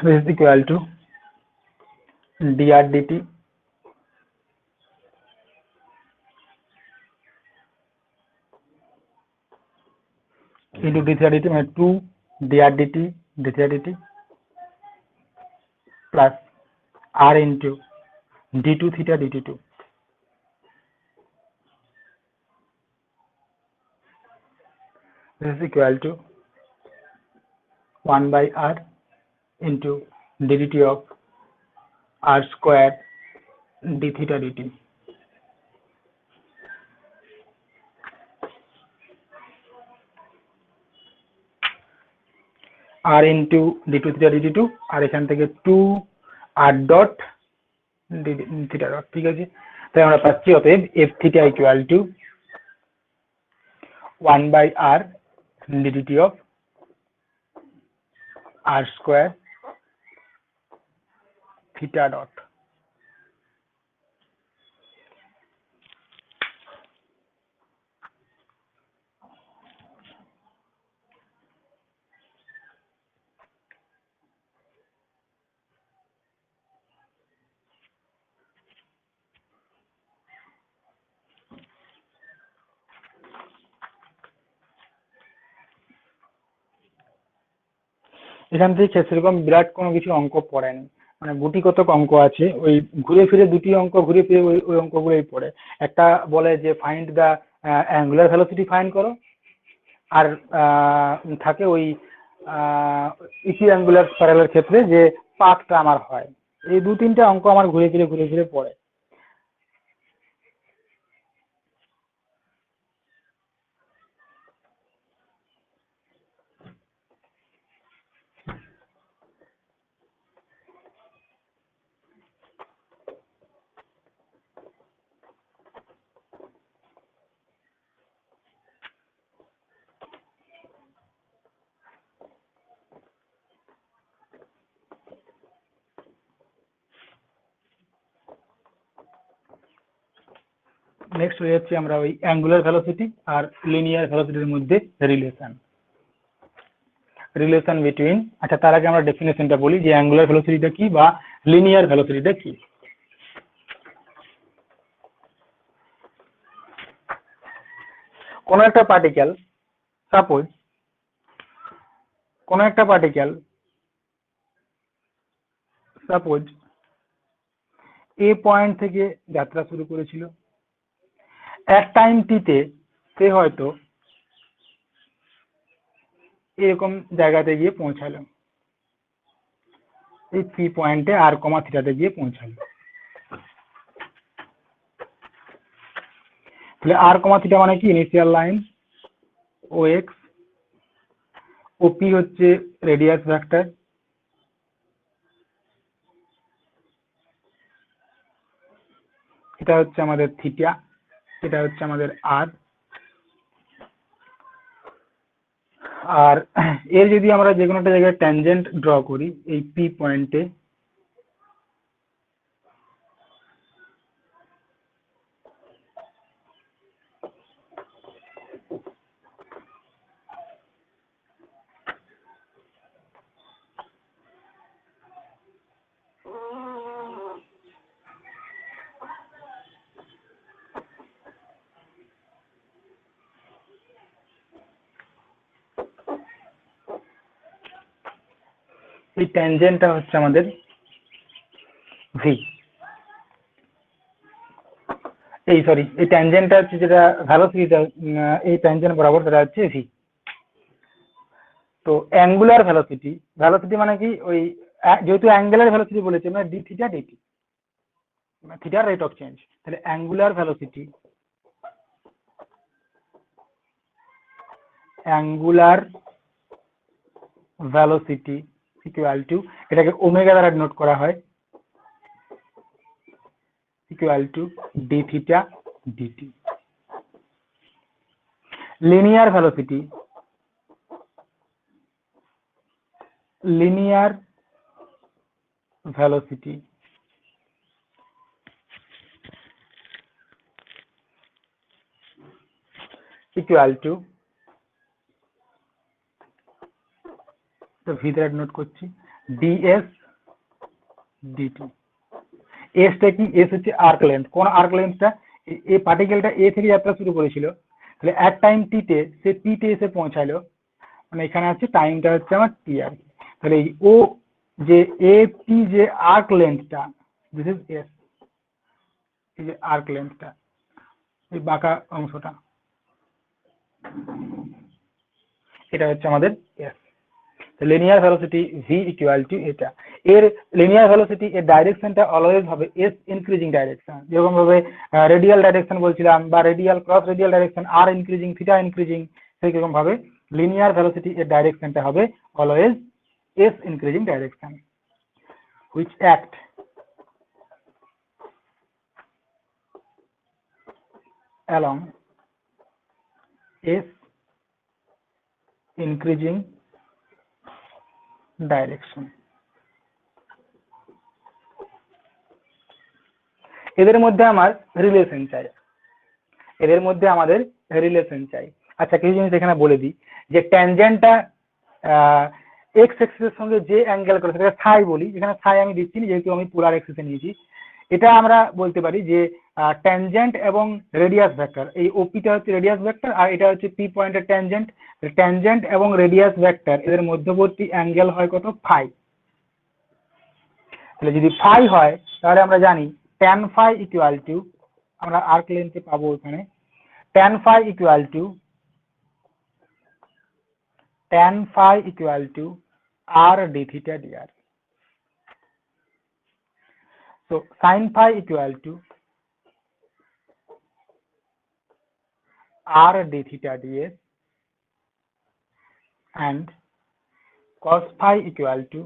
this is equal to dr dt into d theta dt মানে 2 dr dt d theta dt plus r into d2 theta dt2 this is equal to 1 by r into d dt of r square d theta dt r into d2 theta dt2 আর এখান থেকে 2 r dot d theta dot, ঠিক আছে, তাই আমরা পাচ্ছি অতএব f theta equal to 1 by r d dt of r square theta dot। এখান থেকে সেরকম বিরাট কোনো কিছু অঙ্ক পড়েনি, মানে গুটি কতক অঙ্ক আছে, ওই ঘুরে ফিরে দুটি অঙ্ক ঘুরে ফিরে ওই অঙ্কগুলোই পড়ে। একটা বলে যে find the angular velocity find করো, আর থাকে ওই ইকুইঅ্যাঙ্গুলার প্যারালালের ক্ষেত্রে যে পাথটা আমার হয়, এই দু তিনটা অঙ্ক আমার ঘুরে ফিরে পড়ে। নেক্সট হয়ে যাচ্ছে আমরা ওই অ্যাঙ্গুলার ভেলোসিটি আর লিনিয়ার ভেলোসিটির মধ্যে রিলেশন বিটুইন, আচ্ছা তার আগে আমরা ডেফিনেশনটা বলি যে অ্যাঙ্গুলার ভেলোসিটিটা কি বা লিনিয়ার ভেলোসিটিটা কি। কোনো একটা পার্টিকেল, সাপোজ কোনো একটা পার্টিকেল সাপোজ এ পয়েন্ট থেকে যাত্রা শুরু করেছিল, এক টাইম টিতে সে হয়তো এরকম জায়গাতে গিয়ে পৌঁছালো, এই পি পয়েন্টে আর কমা থিটাতে গিয়ে পৌঁছালো। তাহলে আর কমা থিটা মানে কি ইনিশিয়াল লাইন ও এক্স, ওপি হচ্ছে রেডিয়াস ভেক্টর, এটা হচ্ছে আমাদের থিটা, এটা হচ্ছে আমাদের আর। আর এর যদি আমরা যে কোনো একটা জায়গায় ট্যানজেন্ট ড্র করি এই পি পয়েন্টে, এই ট্যানজেন্টটা হচ্ছে আমাদের ভি, এই সরি এই ট্যানজেন্টটা হচ্ছে যেটা ভ্যালোসিটিটা এই ট্যানজেন্ট বরাবর সেটা হচ্ছে ভি। তো অ্যাঙ্গুলার ভ্যালোসিটি, ভ্যালোসিটি মানে কি ওই যেহেতু অ্যাঙ্গুলার ভ্যালোসিটি বলেছে মানে ডি থিটা ডিটি, থিটার রেট অফ চেঞ্জ, তাহলে angular velocity, angular velocity equal to, এটাকে ওমেগা দ্বারা নোট করা হয়, equal to D theta DT. Linear velocity, linear velocity equal to, তো ভি দ্বারা নোট করছি ডিএস ডিটি। এসটা কি, এস হচ্ছে আর্ক লেন্থ, কোন আর্ক লেন্থটা, এই পার্টিকেলটা এ থেকে যাত্রা শুরু করেছিল, তাহলে এক টাইম টিতে সে পিতে এসে পৌঁছালো, মানে এখানে আছে টাইমটা হচ্ছে আমার টি আর কি। তাহলে এই ও যে এ পি যে আর্ক লেন্থটা, দিস ইজ এস, এই যে আর্ক লেন্থটা এই বাঁকা অংশটা, এটা হচ্ছে আমাদের S. Linear velocity V equal two এটা, এর লিনিয়ার ভেলোসিটি এর ডাইরেকশনটা অলওয়েজ হবে এস ইনক্রিজিং ডাইরেকশন, যেরকম ভাবে রেডিয়াল ডাইরেকশন বলছিলাম বা রেডিয়াল ক্রস রেডিয়াল ডাইরেকশন আর ইনক্রিজিং থিটা ইনক্রিজিং, সেই রকম ভাবে লিনিয়ার ভেলোসিটি এর ডাইরেকশনটা হবে always S increasing direction, which act along S increasing direction. এদের মধ্যে আমার রিলেশন চাই, এদের মধ্যে আমাদের রিলেশন চাই। আচ্ছা কিছু জিনিস এখানে বলে দিই, যে ট্যানজেন্টটা এক্স এক্সিসের সঙ্গে যে অ্যাঙ্গেল করে সেটাকে সাই বলি, এখানে সাই আমি দিচ্ছি না যেহেতু আমি পোলার এক্সিসে নিয়েছি। এটা আমরা বলতে পারি যে ট্যানজেন্ট এবং রেডিয়াস ভেক্টর, এই ওপিটা হচ্ছে রেডিয়াস ভেক্টর আর এটা হচ্ছে পি পয়েন্টের ট্যানজেন্ট, ট্যানজেন্ট এবং রেডিয়াস ভেক্টর এদের মধ্যবর্তী অ্যাঙ্গেল হয় কত, ফাই। তাহলে যদি ফাই হয় তাহলে আমরা জানি ট্যান ফাই ইকুয়াল টু, আমরা আর্ক লেন্থে পাবো এখানে tan phi equal to, tan phi equal to R D theta DR. So sin phi equal to r d theta ds and cos phi equal to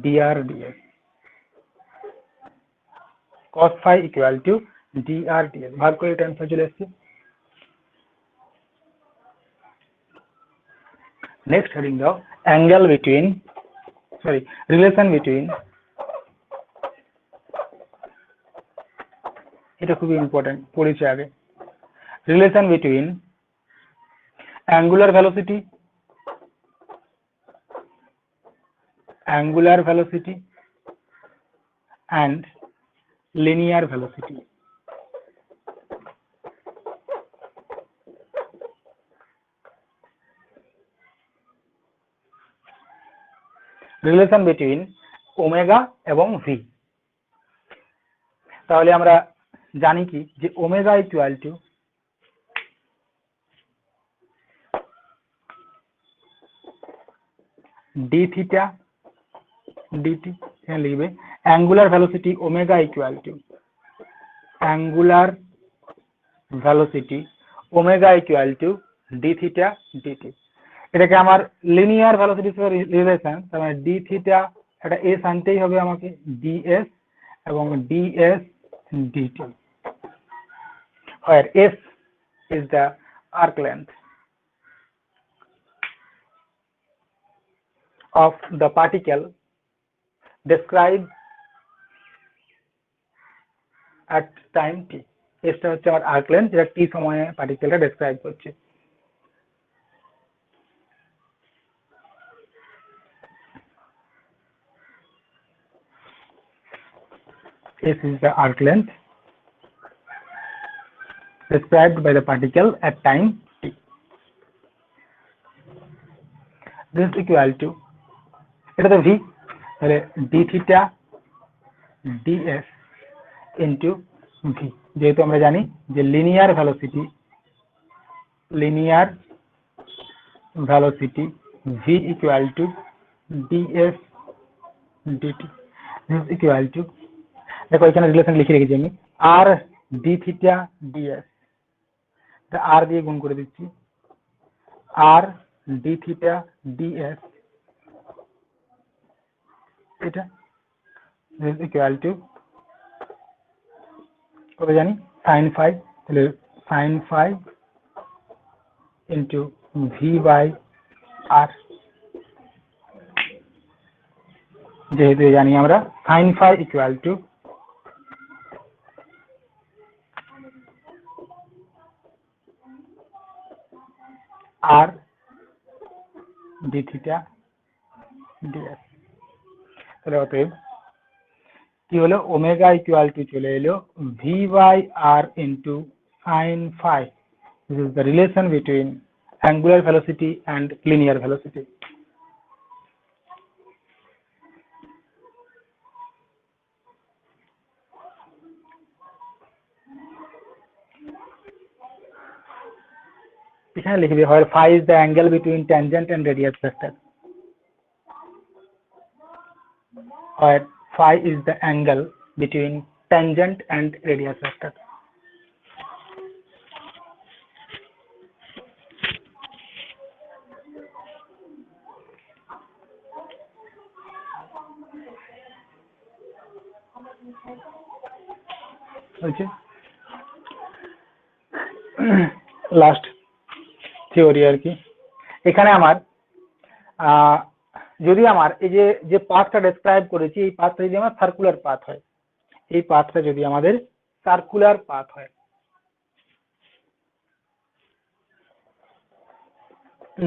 dr ds, cos phi equal to dr ds ভাগ করে tan phi চলে আসছে। নেক্সট হেডিং দাও angle between, sorry relation between, এটা খুবই ইম্পর্টেন্ট, পড়েছি আগে। Relation between angular velocity, angular velocity and linear velocity. Relation between omega এবং ভি, তাহলে আমরা জানি কি যে omega equal to D theta DT, এখানে লিখবে angular velocity omega equal to angular velocity omega equal to D theta DT. এটাকে আমার লিনিয়ার ভেলোসিটির সাথে রিলেশন, তার মানে ডি থিটা একটা এস আনতেই হবে আমাকে, ডিএস এবং DS DT, where s is the arc length of the particle described at time t. এটা হচ্ছে আমার আর্ক লেন্থ, যেটা টি সময়ে পার্টিকেলটা ডেসক্রাইব করছে। S is the arc length described by the particle at time t. This is equal to, এটা তো v, তাহলে d theta ds into v, যেহেতু আমরা জানি যে linear velocity v equal to ds dt. This is equal to, দেখো এখানে রিলেশন লিখে রেখেছি আমি, r d theta ds, এটা r দিয়ে গুণ করে দিচ্ছি, r d theta ds, এটা this is equal to কত জানি sin phi, তাহলে sin phi into v by r, যেহেতু জানি আমরা sin phi equal to r d theta ds। তাহলে অতএব কি হলো, ওমেগা ইকুয়াল টু চলে এলো v by r into sin phi. This is the relation between angular velocity and linear velocity. এখানে লিখবি where phi is the angle between tangent and radius vector. Where phi is the angle between tangent and radius vector. Okay. Last theory আর কি, এখানে আমার যদি আমার এই যে পাথটা ডেসক্রাইব করেছি, এই পাথটা যদি আমার সার্কুলার পাথ হয়, এই পাথটা যদি আমাদের সার্কুলার পাথ হয়,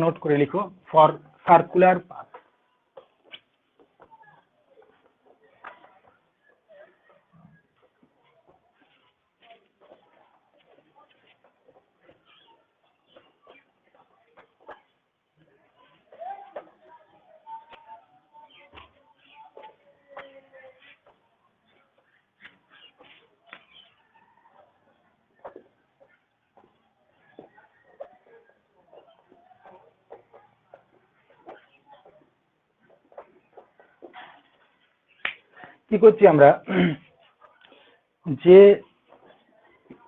নোট করে লিখো ফর সার্কুলার পাথ। কি করছি আমরা, যে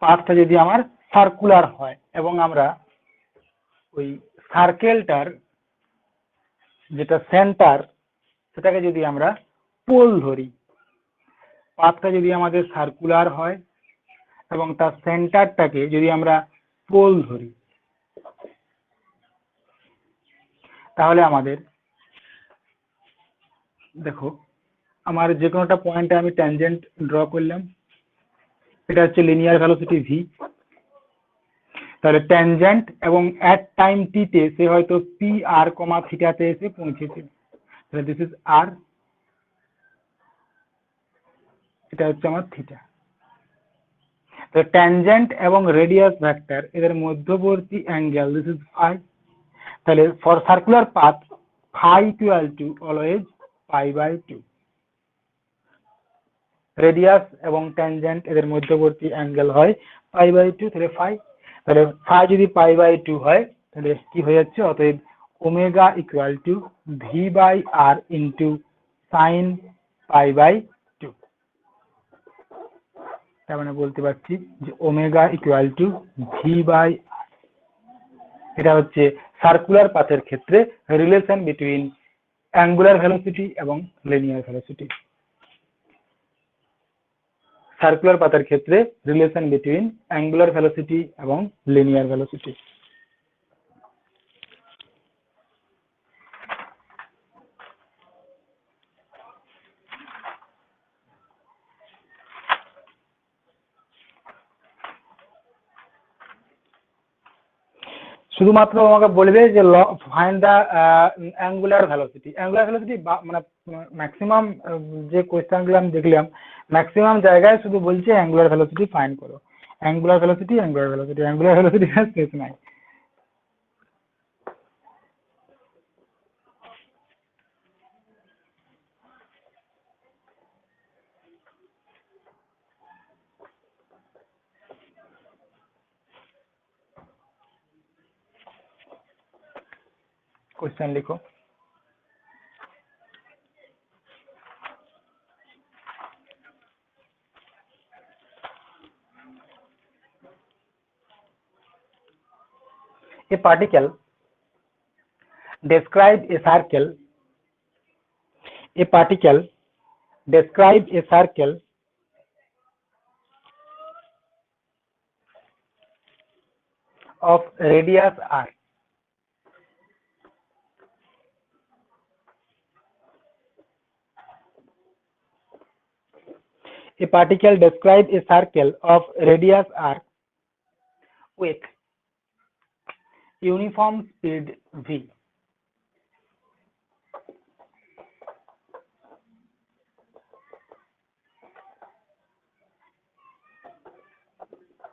পাথটা যদি আমার সার্কুলার হয় এবং আমরা ওই সার্কেলটার যেটা সেন্টার, সেটাকে যদি আমরা পোল ধরি, পাথটা যদি আমাদের সার্কুলার হয় এবং তার সেন্টারটাকে যদি আমরা পোল ধরি, তাহলে আমাদের দেখো আমার যে কোনো একটা পয়েন্টে আমি ট্যানজেন্ট ড্র করলাম, এটা হচ্ছে লিনিয়ার ভেলোসিটি ভি, তাহলে ট্যানজেন্ট এবং অ্যাট টাইম টি তে সে হয়তো পি আর কমা থিটাতে এসে পৌঁছেছে, তাহলে দিস ইজ আর, এটা হচ্ছে আমার থিটা। তো ট্যানজেন্ট এবং রেডিয়াস ভেক্টর এদের মধ্যবর্তী অ্যাঙ্গেল দিস ইজ ফাই, তাহলে for circular path phi equal to always pi by 2। Radius এবং ট্যানজেন্ট এদের মধ্যবর্তী অ্যাঙ্গেল হয় পাই বাই 2, তাহলে ফাই, তাহলে ফাই যদি পাই বাই 2 হয় তাহলে কি হয়ে যাচ্ছে, অতএব omega equal to V by R into sine pi by 2। তার মানে বলতে পারছি যে omega equal to V by, এটা হচ্ছে সার্কুলার পাথের ক্ষেত্রে রিলেশন বিটুইন অ্যাঙ্গুলার ভেলোসিটি এবং লিনিয়ার ভেলোসিটি। সার্কুলার পাথের ক্ষেত্রে রিলেশন বিটুইন অ্যাঙ্গুলার ভেলোসিটি এবং লিনিয়ার ভেলোসিটি। শুধুমাত্র আমাকে বলবে যে find the angular velocity. Angular velocity মানে ম্যাক্সিমাম যে কোয়েশ্চেনগুলো আমি দেখলাম ম্যাক্সিমাম জায়গায় শুধু বলছে অ্যাঙ্গুলার ভেলোসিটি ফাইন্ড করো, angular velocity, angular velocity, angular velocity শেষ নাই। क्वेश्चन लिखो। A particle describe a circle. A particle describe a circle of radius r. A particle describe a circle of radius r with uniform speed v.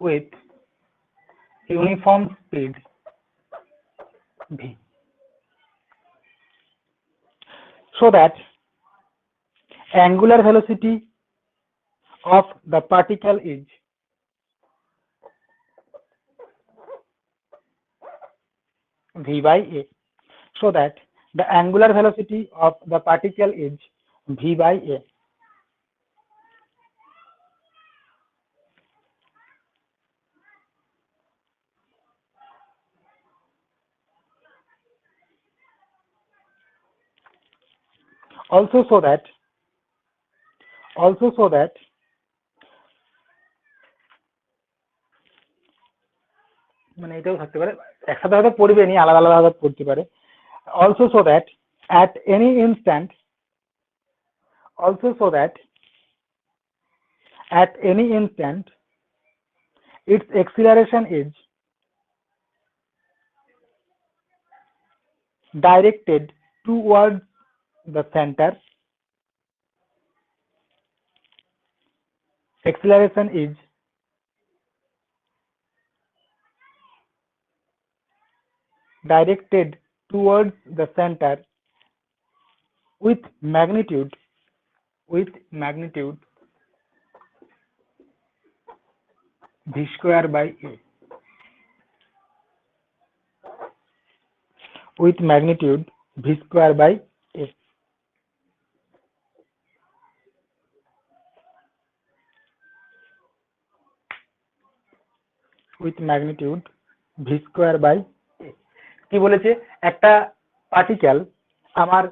With uniform speed v, so that angular velocity of the particle is v by a, so that the angular velocity of the particle is v by a. Also so that মানে এটাও থাকতে পারে, একসাথে হয়তো পড়বে নি, আলাদা আলাদা ভাবে পড়তে পারে। Also so that at any instant its acceleration is directed towards the center. Acceleration is directed towards the center with magnitude v square by a. With magnitude v square by a. With magnitude v square by a. কি বলেছে, একটা পার্টিকেল আমার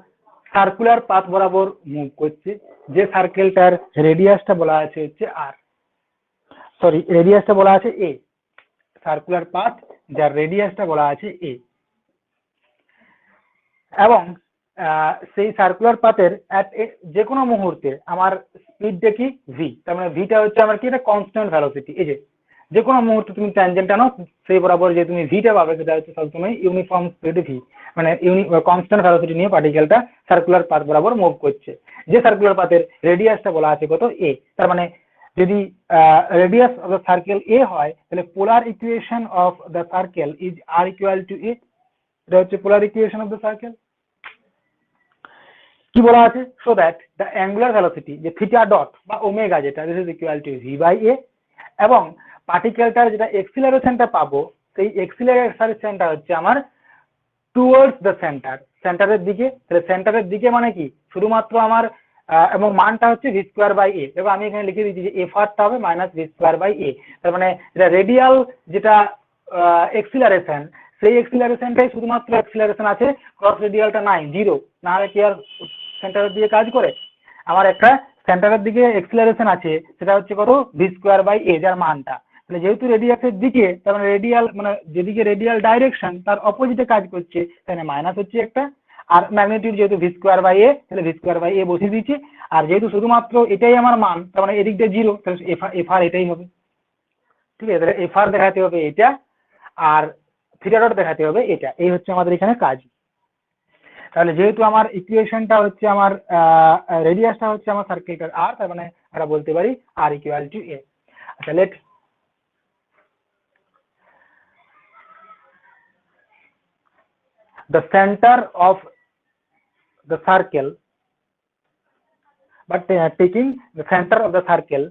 সার্কুলার পাথ বরাবর মুভ করছে, যে সার্কেলটার রেডিয়াসটা বলা আছে হচ্ছে আর, সরি রেডিয়াসটা বলা আছে এ, সার্কুলার পাথ যার রেডিয়াসটা বলা আছে এ, এবং সেই সার্কুলার পাথের যে কোনো মুহূর্তে আমার স্পিডটা কি ভি, তার মানে ভিটা হচ্ছে আমার কি, এটা কনস্ট্যান্ট ভেলোসিটি। এই যে কোনো মুহূর্তে তুমি ট্যানজেন্ট আনো সেই বরাবর যে তুমি ভিটা পাবে সেটা হচ্ছে সবসময় ইউনিফর্ম স্পিড ভি, মানে কনস্ট্যান্ট ভেলোসিটি নিয়ে পার্টিকেলটা সার্কুলার পাথ বরাবর মুভ করছে। যে সার্কুলার পাথের রেডিয়াসটা বলা আছে কত, এ, তার মানে যদি radius of the circle a হয় তাহলে polar equation of the circle is r equal to a. এটা হচ্ছে polar equation of the circle. কি বলা আছে, so that the angular velocity যে থিটা ডট বা ওমেগা যেটা, this is equal to V by a, এবং পার্টিকেলটার যেটা এক্সিলারেশনটা পাবো সেই এক্সিলারেশনটা হচ্ছে আমার টুয়ার্ডস দ্য সেন্টার, সেন্টারের দিকে। তাহলে সেন্টারের দিকে মানে কি, শুধুমাত্র আমার এবং মানটা হচ্ছে ভি স্কোয়ার বাই এ। এবং আমি এখানে লিখে দিচ্ছি যে এফ আরটা হবে মাইনাস ভি স্কোয়ার বাই এ। তার মানে এটা রেডিয়াল যেটা এক্সিলারেশন, সেই এক্সিলারেশনটাই শুধুমাত্র এক্সিলারেশন আছে, ক্রস রেডিয়ালটা নাই, জিরো। না হলে কি আর সেন্টারের দিকে কাজ করে? আমার একটা সেন্টারের দিকে এক্সিলারেশন আছে, সেটা হচ্ছে কত, ভি স্কোয়ার বাই এ, যার মানটা। তাহলে যেহেতু রেডিয়াসের দিকে, তার মানে রেডিয়াল মানে যেদিকে রেডিয়াল ডাইরেকশন তার অপোজিটে কাজ করছে, তাহলে মাইনাস হচ্ছে একটা। আর ম্যাগনিটিউড যেহেতু ভি স্কোয়ার বাই এ, তাহলে ভি স্কোয়ার বাই এ বসিয়ে দিচ্ছি। আর যেহেতু শুধুমাত্র এটাই আমার মান, তার মানে এদিক দিয়ে জিরো, তাহলে এফ আর এটাই হবে। ঠিক আছে, তাহলে এফ আর দেখাতে হবে এটা, আর থিটা ডট দেখাতে হবে এটা। এই হচ্ছে আমাদের এখানে কাজ। তাহলে যেহেতু আমার ইকুয়েশনটা হচ্ছে আমার রেডিয়াসটা হচ্ছে আমার সার্কেলটার আর, তার মানে আমরা বলতে পারি আর ইকুয়াল টু এ। আচ্ছা, late the center of the circle, but taking the center of the circle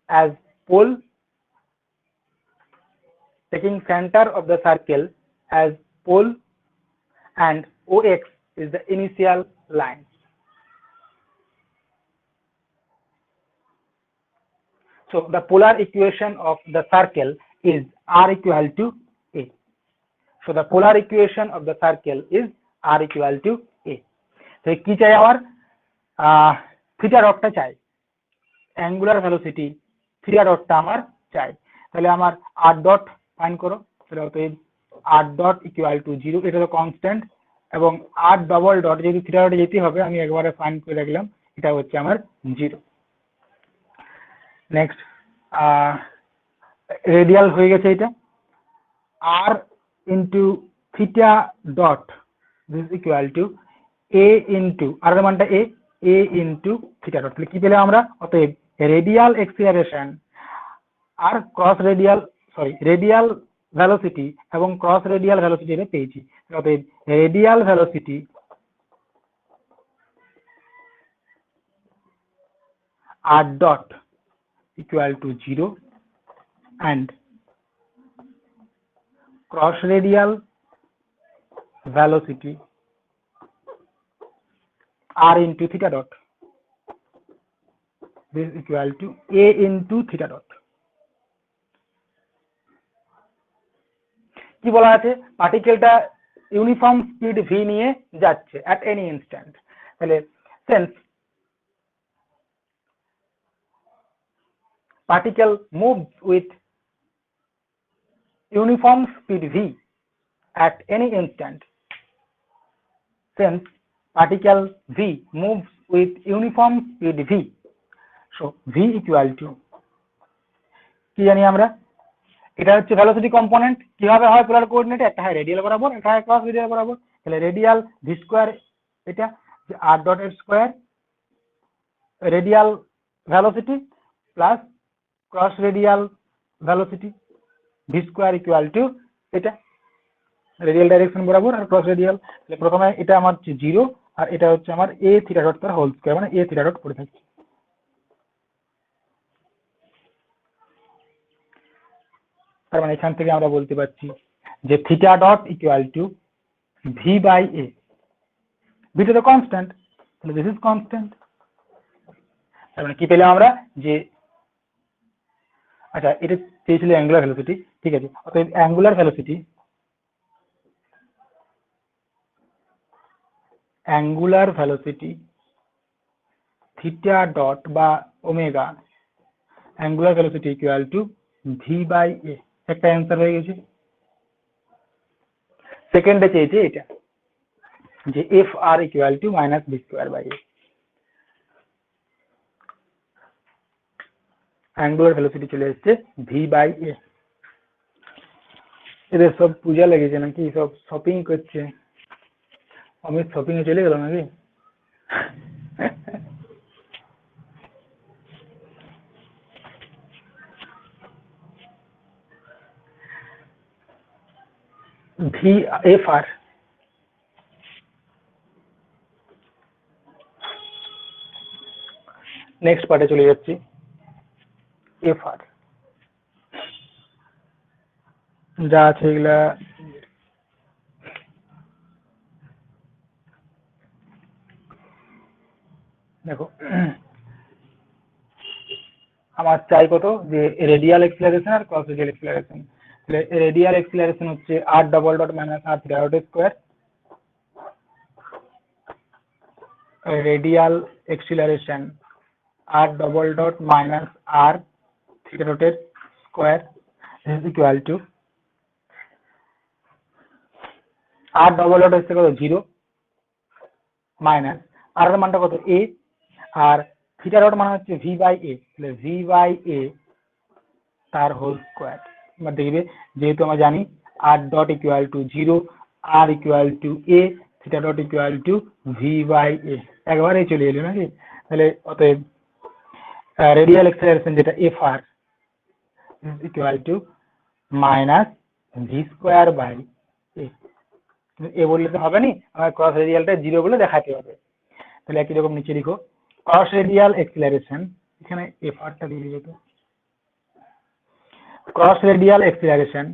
as pole, taking center of the circle as pole, and OX is the initial line. So the polar equation of the circle is R equal to A. So the polar equation of the circle is R equal to A. তো কি চাই আমার, থিটা ডটটা চাই, অ্যাঙ্গুলার ভেলোসিটি থিটা ডটটা আমার চাই। তাহলে আমার আর ডট ফাইন্ড করো। তাহলে অতএব R dot equal to zero, এটা তো কনস্ট্যান্ট, এবং আর ডবল ডট যেহেতু থিটা ডটে যেতে হবে, আমি একবারে ফাইন্ড করে রাখলাম, এটা হচ্ছে আমার জিরো। নেক্সট রেডিয়াল হয়ে গেছে এটা, r into theta dot this equal to a into r এর মানটা এ ইন্টু থিটা ডট। তাহলে কি পেলাম আমরা, অতএব রেডিয়াল এক্সিলারেশন আর ক্রস রেডিয়াল রেডিয়াল ভেলোসিটি এবং ক্রস রেডিয়াল ভেলোসিটি এটা পেয়েছি। অতএব radial velocity R dot equal to zero and cross radial velocity r into theta dot this is equal to a into theta dot. কি বলা আছে, পার্টিকেলটা ইউনিফর্ম স্পিড ভি নিয়ে যাচ্ছে at any instant। তাহলে since particle moves with uniform speed v at any instant, since particle v moves with uniform speed v, so v equal to কি জানি আমরা, এটা হচ্ছে ভেলোসিটি কম্পোনেন্ট। কিভাবে হয় পোলার কোঅর্ডিনেটে, একটা হয় রেডিয়াল বরাবর, একটা হয় ক্রস রেডিয়াল বরাবর। তাহলে রেডিয়াল ভি স্কোয়ার, এটা আর ডট এর square radial velocity plus cross radial velocity V square equal two এটা রেডিয়াল ডাইরেকশন বরাবর আর ক্রস রেডিয়াল। প্রথমে এটা আমার জিরো, আর এটা হচ্ছে আমার এ থিটা ডট তার হোল স্কোয়ার, মানে এ থিটা ডট পড়ে থাকছে। তার মানে এখান থেকে আমরা বলতে পারছি যে theta dot equal to V by a, ভিটা তো কনস্ট্যান্ট, তাহলে দিস ইজ কনস্ট্যান্ট। তার মানে কি পেলাম আমরা যে, আচ্ছা এটা চেয়েছিল অ্যাঙ্গুলার ভেলোসিটি, ঠিক আছে, অতএব অ্যাঙ্গুলার ভেলোসিটি থিটা ডট বা omega angular velocity equal to V by a. একটা অ্যান্সার হয়ে গেছে। সেকেন্ডে চেয়েছে এটা যে f R equal to minus v square by a, angular velocity চলে এসছে ভি বাই এ। এদের সব পূজা লেগেছে নাকি, সব শপিং করছে, অমিত শপিং এ চলে গেল নাকি? ভি এফ আর, নেক্সট পার্টে চলে যাচ্ছি। এফ আর যা আছে এগুলা দেখো আমার চাই কত, যে রেডিয়াল এক্সিলারেশন আর ক্রস রেডিয়াল এক্সিলারেশন। তাহলে রেডিয়াল এক্সিলারেশন হচ্ছে r double dot minus r theta dot square, radial acceleration r double dot minus r theta dot square is equal to r double dot হচ্ছে কত 0 মাইনাস r এর মানটা কত a, আর থিটা ডট মানে হচ্ছে v বাই a, তাহলে v বাই a তার হোল স্কোয়ার। এবার দেখবে যেহেতু আমরা জানি r dot equal to 0, r equal to a, theta dot equal to v by a, একবারেই চলে এলো নাকি। তাহলে অতএব রেডিয়াল এক্সিলারেশন যেটা fr is equal to minus v square by a। এ বললে তো হবে না, আমার ক্রস রেডিয়ালটা 0 বলে দেখাতে হবে। তাহলে একই রকম নিচে লিখো ক্রস রেডিয়াল এক্সিলারেশন, এখানে fr টা দিয়ে দিবে, তো cross radial acceleration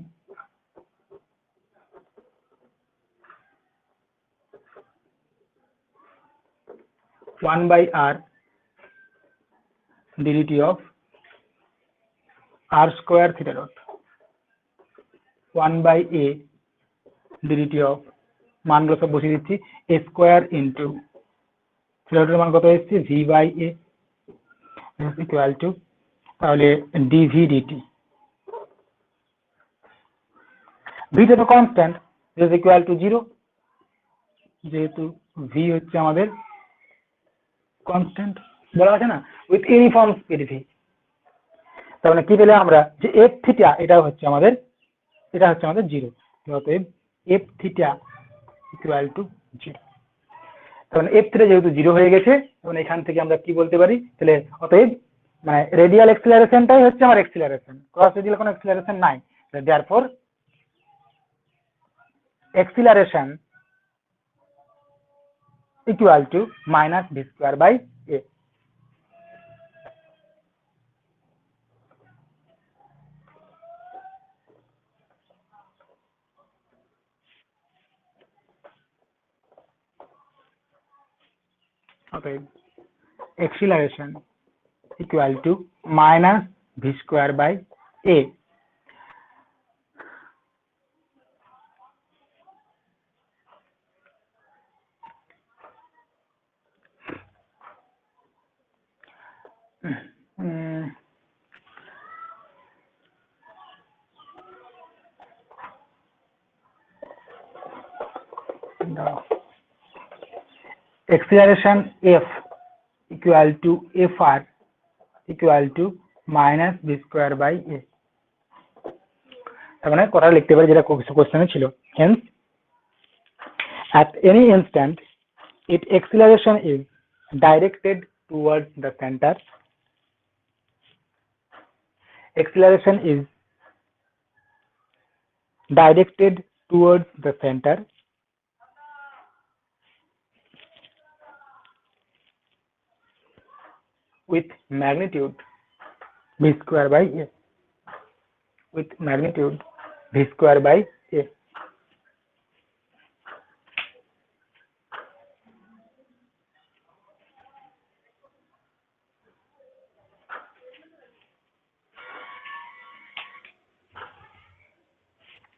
one by r dt of r square theta dot one by a dt of, মানগুলো সব বসিয়ে দিচ্ছি, a স্কোয়ার ইন্টু থিটা ডটের মান কত এসছে v by a equal to, তাহলে dv dt, v তো কনস্ট্যান্ট ইজ ইকুয়াল টু 0, যেহেতু v হচ্ছে আমাদের কনস্ট্যান্ট বলা আছে না, উইথ ইউনিফর্ম স্পিড v। তার মানে কি পেলে আমরা, যে f থিটা এটা হচ্ছে আমাদের 0, অতএব f থিটা ইকুয়াল টু 0। তার মানে f থিটা যেহেতু 0 হয়ে গেছে, তখন এখান থেকে আমরা কি বলতে পারি, তাহলে অতএব মানে রেডিয়াল এক্সিলারেশনটাই হচ্ছে আমার এক্সিলারেশন, ক্রস রেডিয়াল কোনো এক্সিলারেশন নাই। Therefore acceleration equal to minus v square by a. Okay, acceleration equal to minus v square by a. Acceleration f equal to fr equal to minus v square by a. তার মানে কথা লিখতে পারি যেটা কোশ্চেনে ছিল, hence at any instant its acceleration is directed towards the center. Acceleration is directed towards the center with magnitude v square by a, with magnitude v square by a.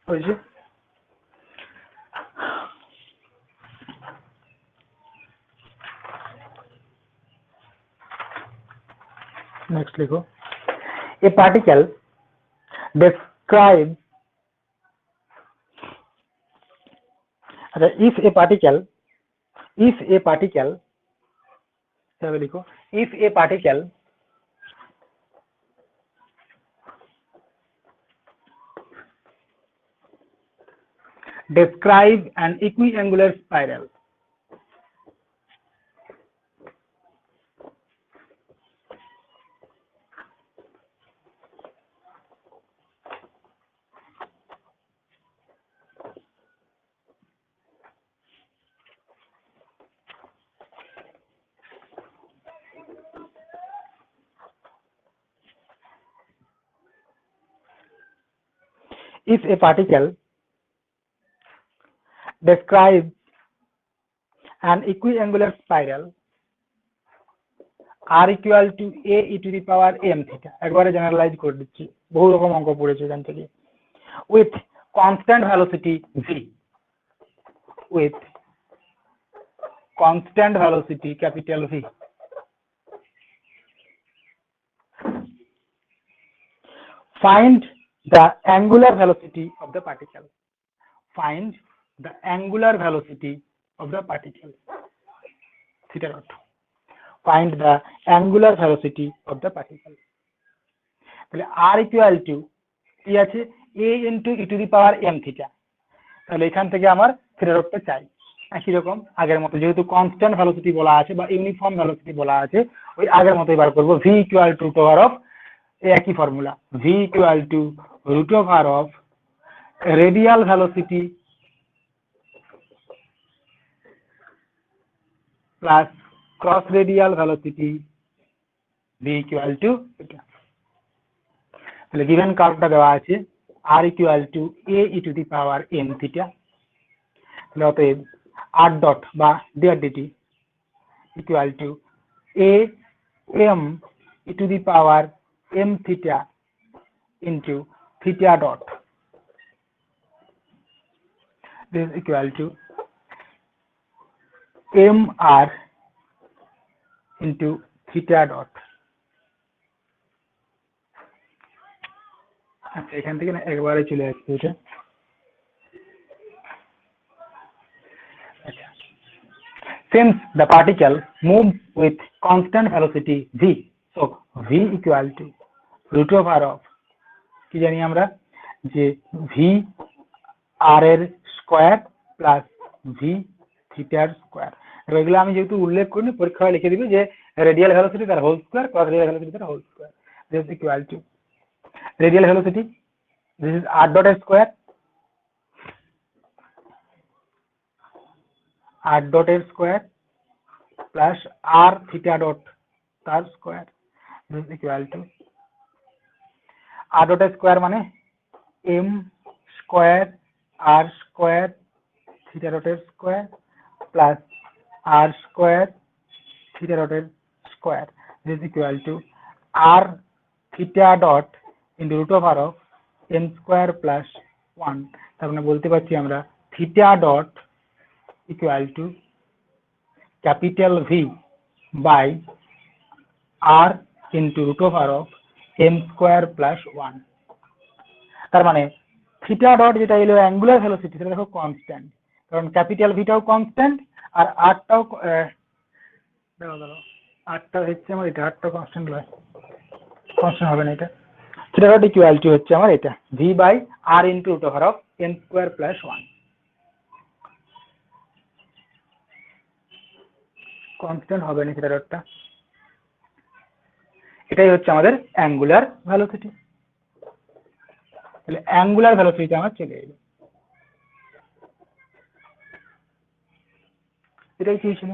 বুঝলি? Next लिखो, a particle describes, if a particle लिखो, if a particle describe an equiangular spiral if a particle describes an equiangular spiral R equal to A E to the power M theta, একবারে জেনারেলাইজ করে দিচ্ছি, বহু রকম অঙ্ক পড়েছে এখান থেকে, with constant velocity V, with constant velocity capital V. Find the angular velocity of the particle. Find the angular velocity of the particle. Theta dot. Find the angular velocity of the particle. তাহলে r equal to কি আছে a into e to the power m theta, তাহলে এখান থেকে আমার থিটা ডটটা চাই। একই রকম আগের মতো, যেহেতু কনস্ট্যান্ট ভেলোসিটি বলা আছে বা ইউনিফর্ম ভেলোসিটি বলা আছে, ওই আগের মতোই বার করব। v equal to root over of, একই formula, v equal to root over of radial velocity plus cross radial velocity, v equal to এটা। তাহলে গিভেন কার্ভটা দেওয়া আছে r equal to a e to the power m theta, তাহলে অতএব r ডট বা dr equal to a m e to the power m theta into theta dot, this is equal to mr into theta dot। আচ্ছা, এখান থেকে না একবারে চলে আসছে এটা। Since the particle moves with constant velocity v, so v equal to root over of, কি জানি আমরা, যে v r এর স্কয়ার প্লাস v থিটার স্কয়ার। এগুলো আমি যেহেতু উল্লেখ করিনি, পরীক্ষায় লিখে দিবি যে রেডিয়াল ভেলোসিটি তার whole square plus radial velocity তার whole square, this equal to radial velocity, this is r dot এর স্কয়ার, r ডট এর square plus r theta dot তার square, this equal to r dot এর স্কয়ার মানে m square r square theta dot এর square plus r square theta dot এর square, this equal to r theta dot into root over of m square plus 1। তার মানে বলতে পারছি আমরা theta dot equal to capital V by r into root over of m square plus 1। তার মানে থিটা ডট যেটা এলো অ্যাঙ্গুলার ভেলোসিটি, সেটা দেখো কনস্ট্যান্ট, কারণ ক্যাপিটাল ভিটাও কনস্ট্যান্ট আর আরটাও আরটা হচ্ছে আমার এটা, আরটা কনস্ট্যান্ট নয়, কনস্ট্যান্ট হবে না এটা। থিটা ডট ইকুয়াল টু হচ্ছে আমার এটা v by r into root over of m square plus 1, constant হবে না থিটা ডটটা। এটাই হচ্ছে আমাদের অ্যাঙ্গুলার ভেলোসিটি। তাহলে অ্যাঙ্গুলার ভেলোসিটি আমার চলে এলো, এটাই কি ছিল।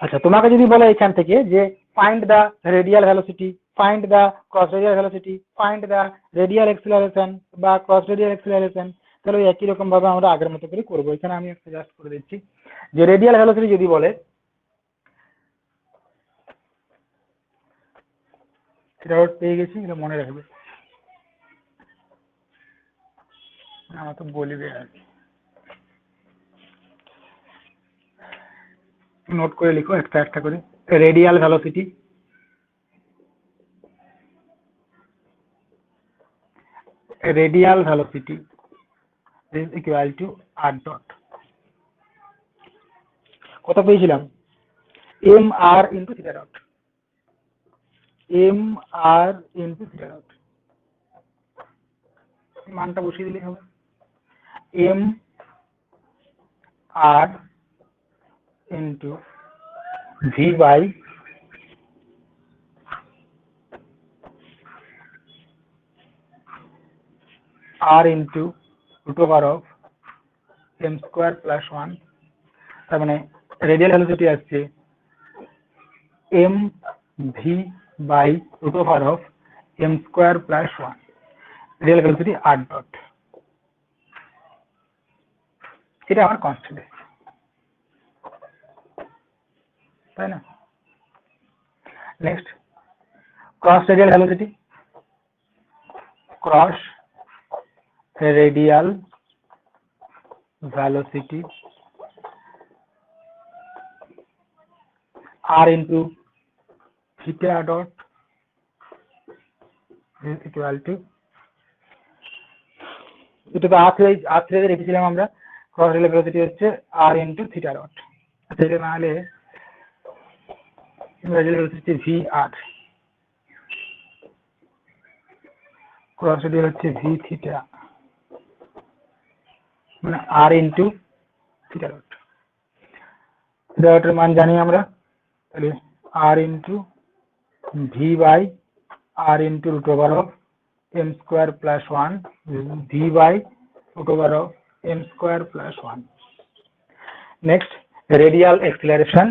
আচ্ছা, তোমাকে যদি বলে এখান থেকে যে find the radial velocity, find the cross radial velocity, find the radial acceleration বা ক্রস রেডিয়াল এক্সিলারেশন, তাহলে ওই একই রকম ভাবে আমরা আগের মতো করে করবো। এখানে আমি একটা জাস্ট করে দিচ্ছি যে রেডিয়াল ভেলোসিটি যদি বলে, সেটা পেয়ে গেছি, এটা মনে রাখবে, আমার তো বলিবে আর কি, নোট করে লিখো একটা একটা করে। Radial velocity, radial velocity is equal to r dot, কত পেয়েছিলাম, m r into theta dot, m r into theta dot, মানটা বসিয়ে দিলেই হবে, m r into v by r into root over of m square plus 1। তার মানে রেডিয়াল ভেলোসিটি আসছে m v by root over of m square plus 1, radial velocity r dot, এটা আমার কনস্ট্যান্ট, তাই না। Next cross radial velocity, cross radial velocity r into theta dot is equal to, এটা তো r3 রেখেছিলাম আমরা, ক্রস রেডিয়াল ভেলোসিটি হচ্ছে r into theta dot, আচ্ছা এটা না হলে radial velocity vr, cross radial হচ্ছে v থিটা, মানে r into theta dot, theta dot এর মান জানি আমরা, তাহলে r into v by r into root over of m square plus 1 v by root over of m square plus 1. Next, radial acceleration,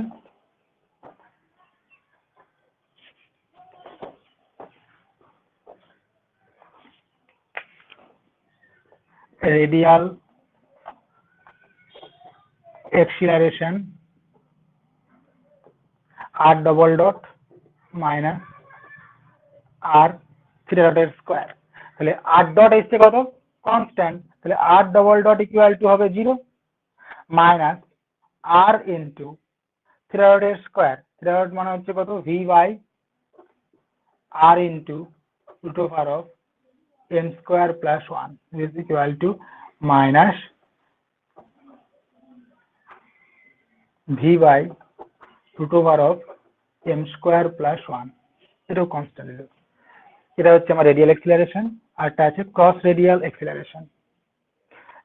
radial acceleration r double dot minus r theta dot এর স্কয়ার, তাহলে r dot এসছে কত কনস্ট্যান্ট, তাহলে r double dot equal to হবে 0 minus r into theta dot এর স্কয়ার, থিটা ডট মানে হচ্ছে কত v by r into root over of m square plus 1 is equal to minus v by root over of m square plus 1, এটাও কনস্ট্যান্ট। এটা হচ্ছে আমার রেডিয়াল অ্যাক্সিলারেশন, আরটা আছে ক্রস রেডিয়াল অ্যাক্সিলারেশন।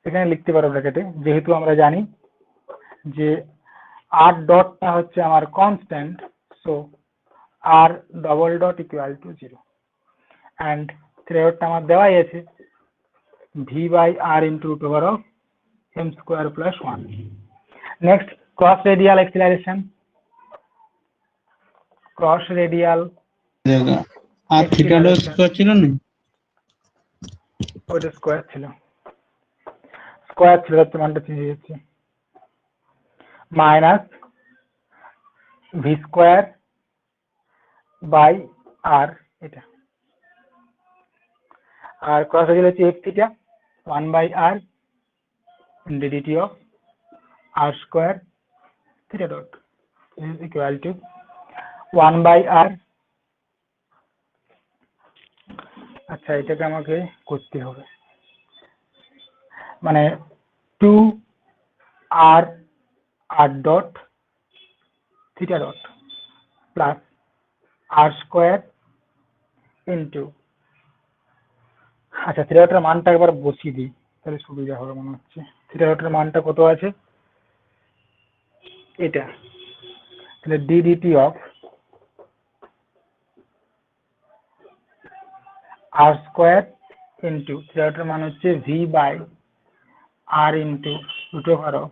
এখানে লিখতে পারো ব্র্যাকেটে, যেহেতু আমরা জানি যে r ডটটা হচ্ছে আমার constant, so r double dot equal to 0 and theta ডটটা আমার দেওয়াই আছে v by r into root over of m square plus 1। Next cross radial acceleration, cross radial r theta dot square ছিল না, ওটা স্কয়ার ছিল, স্কয়ার ছিল, তার মানটা চেঞ্জ হয়ে যাচ্ছে, minus v square by r, এটা আর ক্রস রেডিয়াল হচ্ছে f theta 1 by r ddt of r square theta dot is equal to 1 by r. আচ্ছা এটাকে আমাকে করতে হবে, মানে 2 r r dot theta dot plus r square into, আচ্ছা থিটা ডটের মানটা একবার বসিয়ে দিই তাহলে সুবিধা হবে মনে হচ্ছে। থিটা ডটের মানটা কত আছে, এটা, তাহলে ddt of r square into theta ডটের মান হচ্ছে v by R into root over of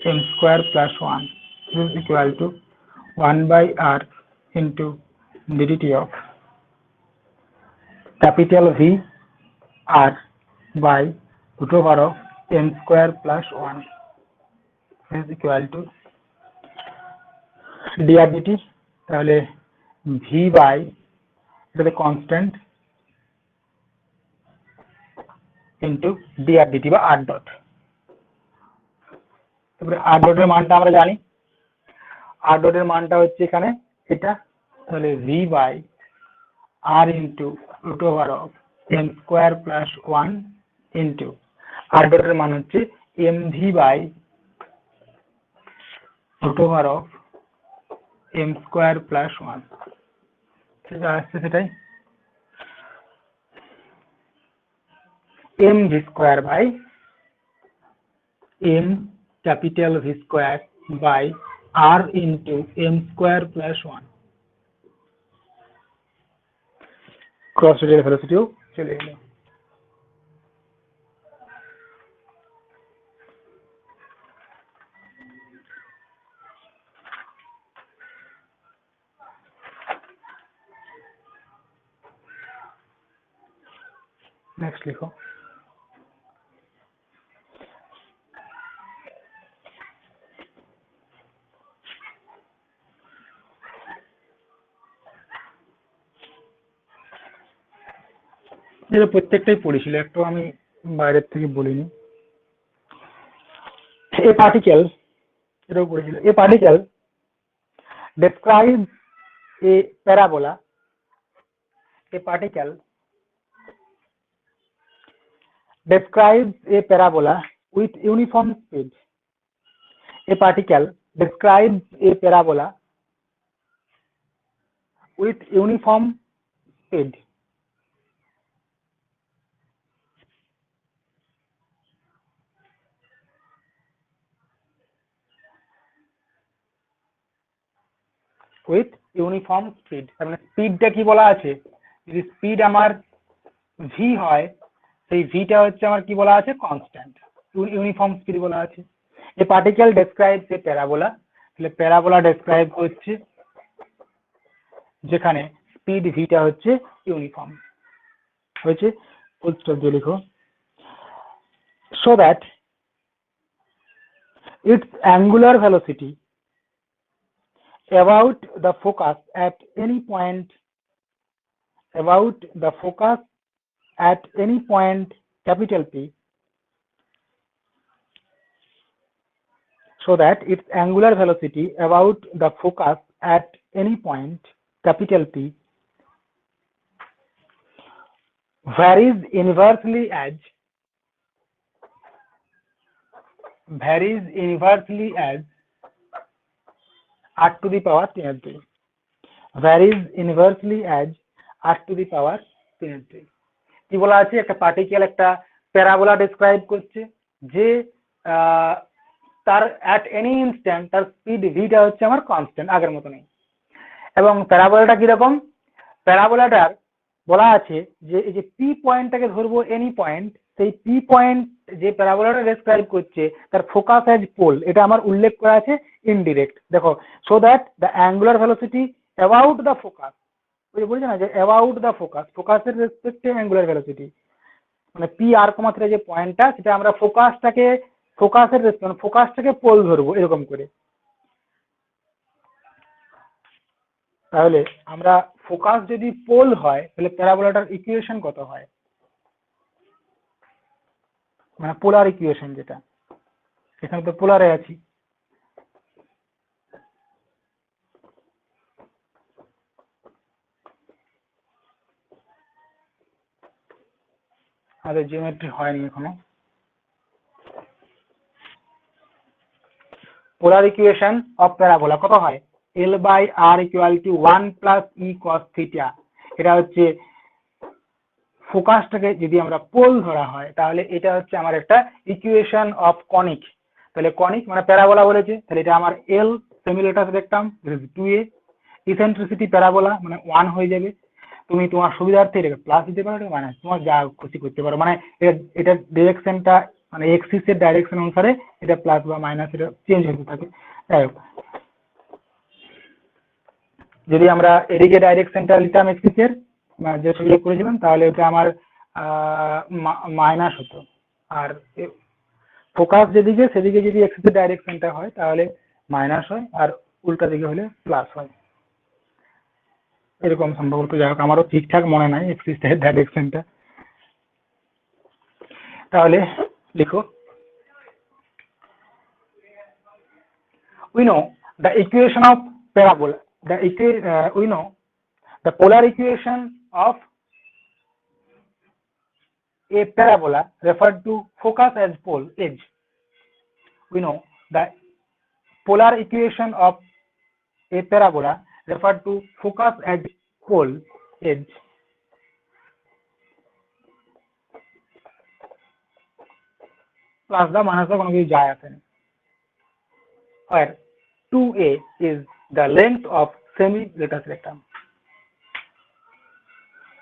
m square plus 1 is equal to 1 by r into ddt of capital V r by root over of m square plus 1 is equal to dr dt, তাহলে v by এটা constant into dr dt বা r dot, তারপরে আর ডটের মানটা আমরা জানি, আর ডটের মানটা হচ্ছে এখানে এটা, তাহলে v by R into root over of m square plus 1 into r ডটের মান হচ্ছে m v by root over of m square plus 1, সেটা আসছে সেটাই m v square by m capital v square by R into m square plus 1, cross radial ভেলোসিটিও চলে এলো। नेक्स्ट लिखो, এটা প্রত্যেকটাই পড়েছিল, একটু আমি বাইরের থেকে বলিনি। এ পার্টিকেল, এটাও পড়েছিল। এ particle describes a parabola. A particle describes a parabola with uniform speed. A particle describes a parabola with uniform speed. With uniform speed, তার মানে স্পিডটা কি বলা আছে, যদি স্পিড আমার ভি হয়, সেই ভিটা হচ্ছে আমার কি বলা আছে, কনস্ট্যান্ট, ইউনিফর্ম স্পিড বলা আছে। এ পার্টিকেল ডেসক্রাইবস এ প্যারাবোলা, তাহলে প্যারাবোলা ডেসক্রাইব করছে যেখানে স্পিড ভিটা হচ্ছে ইউনিফর্ম হয়েছে। ফুল স্টপ দিয়ে লিখো। so that its angular velocity about the focus at any point capital P, so that its angular velocity about the focus at any point capital P varies inversely as r to the power 3 varies inversely as r to the power 3। কি বলা আছে, একটা পার্টিকেল একটা প্যারাবোলা ডেসক্রাইব করছে যে তার অ্যাট এনি ইনস্ট্যান্ট তার স্পিড ভিটা হচ্ছে আমার কনস্ট্যান্ট, আগের মতো নেই। এবং প্যারাবোলাটা কিরকম, প্যারাবোলাটার বলা আছে যে এই যে পি পয়েন্টটাকে ধরবো এনি পয়েন্ট, সেই পি পয়েন্ট যে প্যারাবোলাটা ডেসক্রাইব করছে তার ফোকাস অ্যাজ পোল, এটা আমার উল্লেখ করা আছে ইনডিরেক্ট। দেখো, so that the angular velocity about the focus, ওই যে বলছে না যে অ্যাবাউট দ্য ফোকাস, ফোকাসের রেসপেক্টে অ্যাঙ্গুলার ভেলোসিটি, মানে পি আর কমা থ্রি যে পয়েন্টটা, সেটা আমরা ফোকাসটাকে পোল ধরবো এরকম করে। তাহলে আমরা ফোকাস যদি পোল হয় তাহলে প্যারাবোলাটার ইকুয়েশন কত হয়, মানে পোলার ইকুয়েশন যেটা, এখানে তো পোলারে আছি। আমাদের জিওমেট্রি হয়নি এখনো। পোলার ইকুয়েশন অফ প্যারাবোলা কত হয়, L by R equal to 1 plus E cos theta। এটা হচ্ছে ফোকাসটাকে যদি আমরা পোল ধরা হয় তাহলে এটা হচ্ছে আমার একটা ইকুয়েশন অফ কনিক। তাহলে কনিক মানে প্যারাবোলা বলেছে, তাহলে এটা আমার L semilatus rectum 2a, eccentricity parabola মানে 1 হয়ে যাবে। তুমি তোমার সুবিধার্থে এটাকে প্লাস দিতে পারো, মানে তোমার যা খুশি করতে পারো, মানে এটা ডিরেকশনটা মানে এক্সিস এর ডাইরেকশন অনুসারে এটা প্লাস বা মাইনাস এটা চেঞ্জ হতে থাকে। যাই হোক, যদি আমরা এদিকে ডাইরেকশনটা নিতাম এক্সিস এর যে সুযোগ করেছিলাম তাহলে এটা আমার মাইনাস হতো, আর ফোকাস যেদিকে সেদিকে যদি এক্সিস এর ডাইরেকশনটা হয় তাহলে মাইনাস হয়, আর উল্টা দিকে হলে প্লাস হয়, এরকম সম্ভবত। যাই হোক, আমারও ঠিকঠাক মনে নাই এক্সিস এর ডাইরেকশনটা। তাহলে লিখো, we know the equation of parabola, we know the polar equation of a parabola referred to focus as pole edge. We know the polar equation of a parabola referred to focus as pole edge plus the minus কোনো কিছু যায় আসে না, where 2a is the length of semi-latus rectum,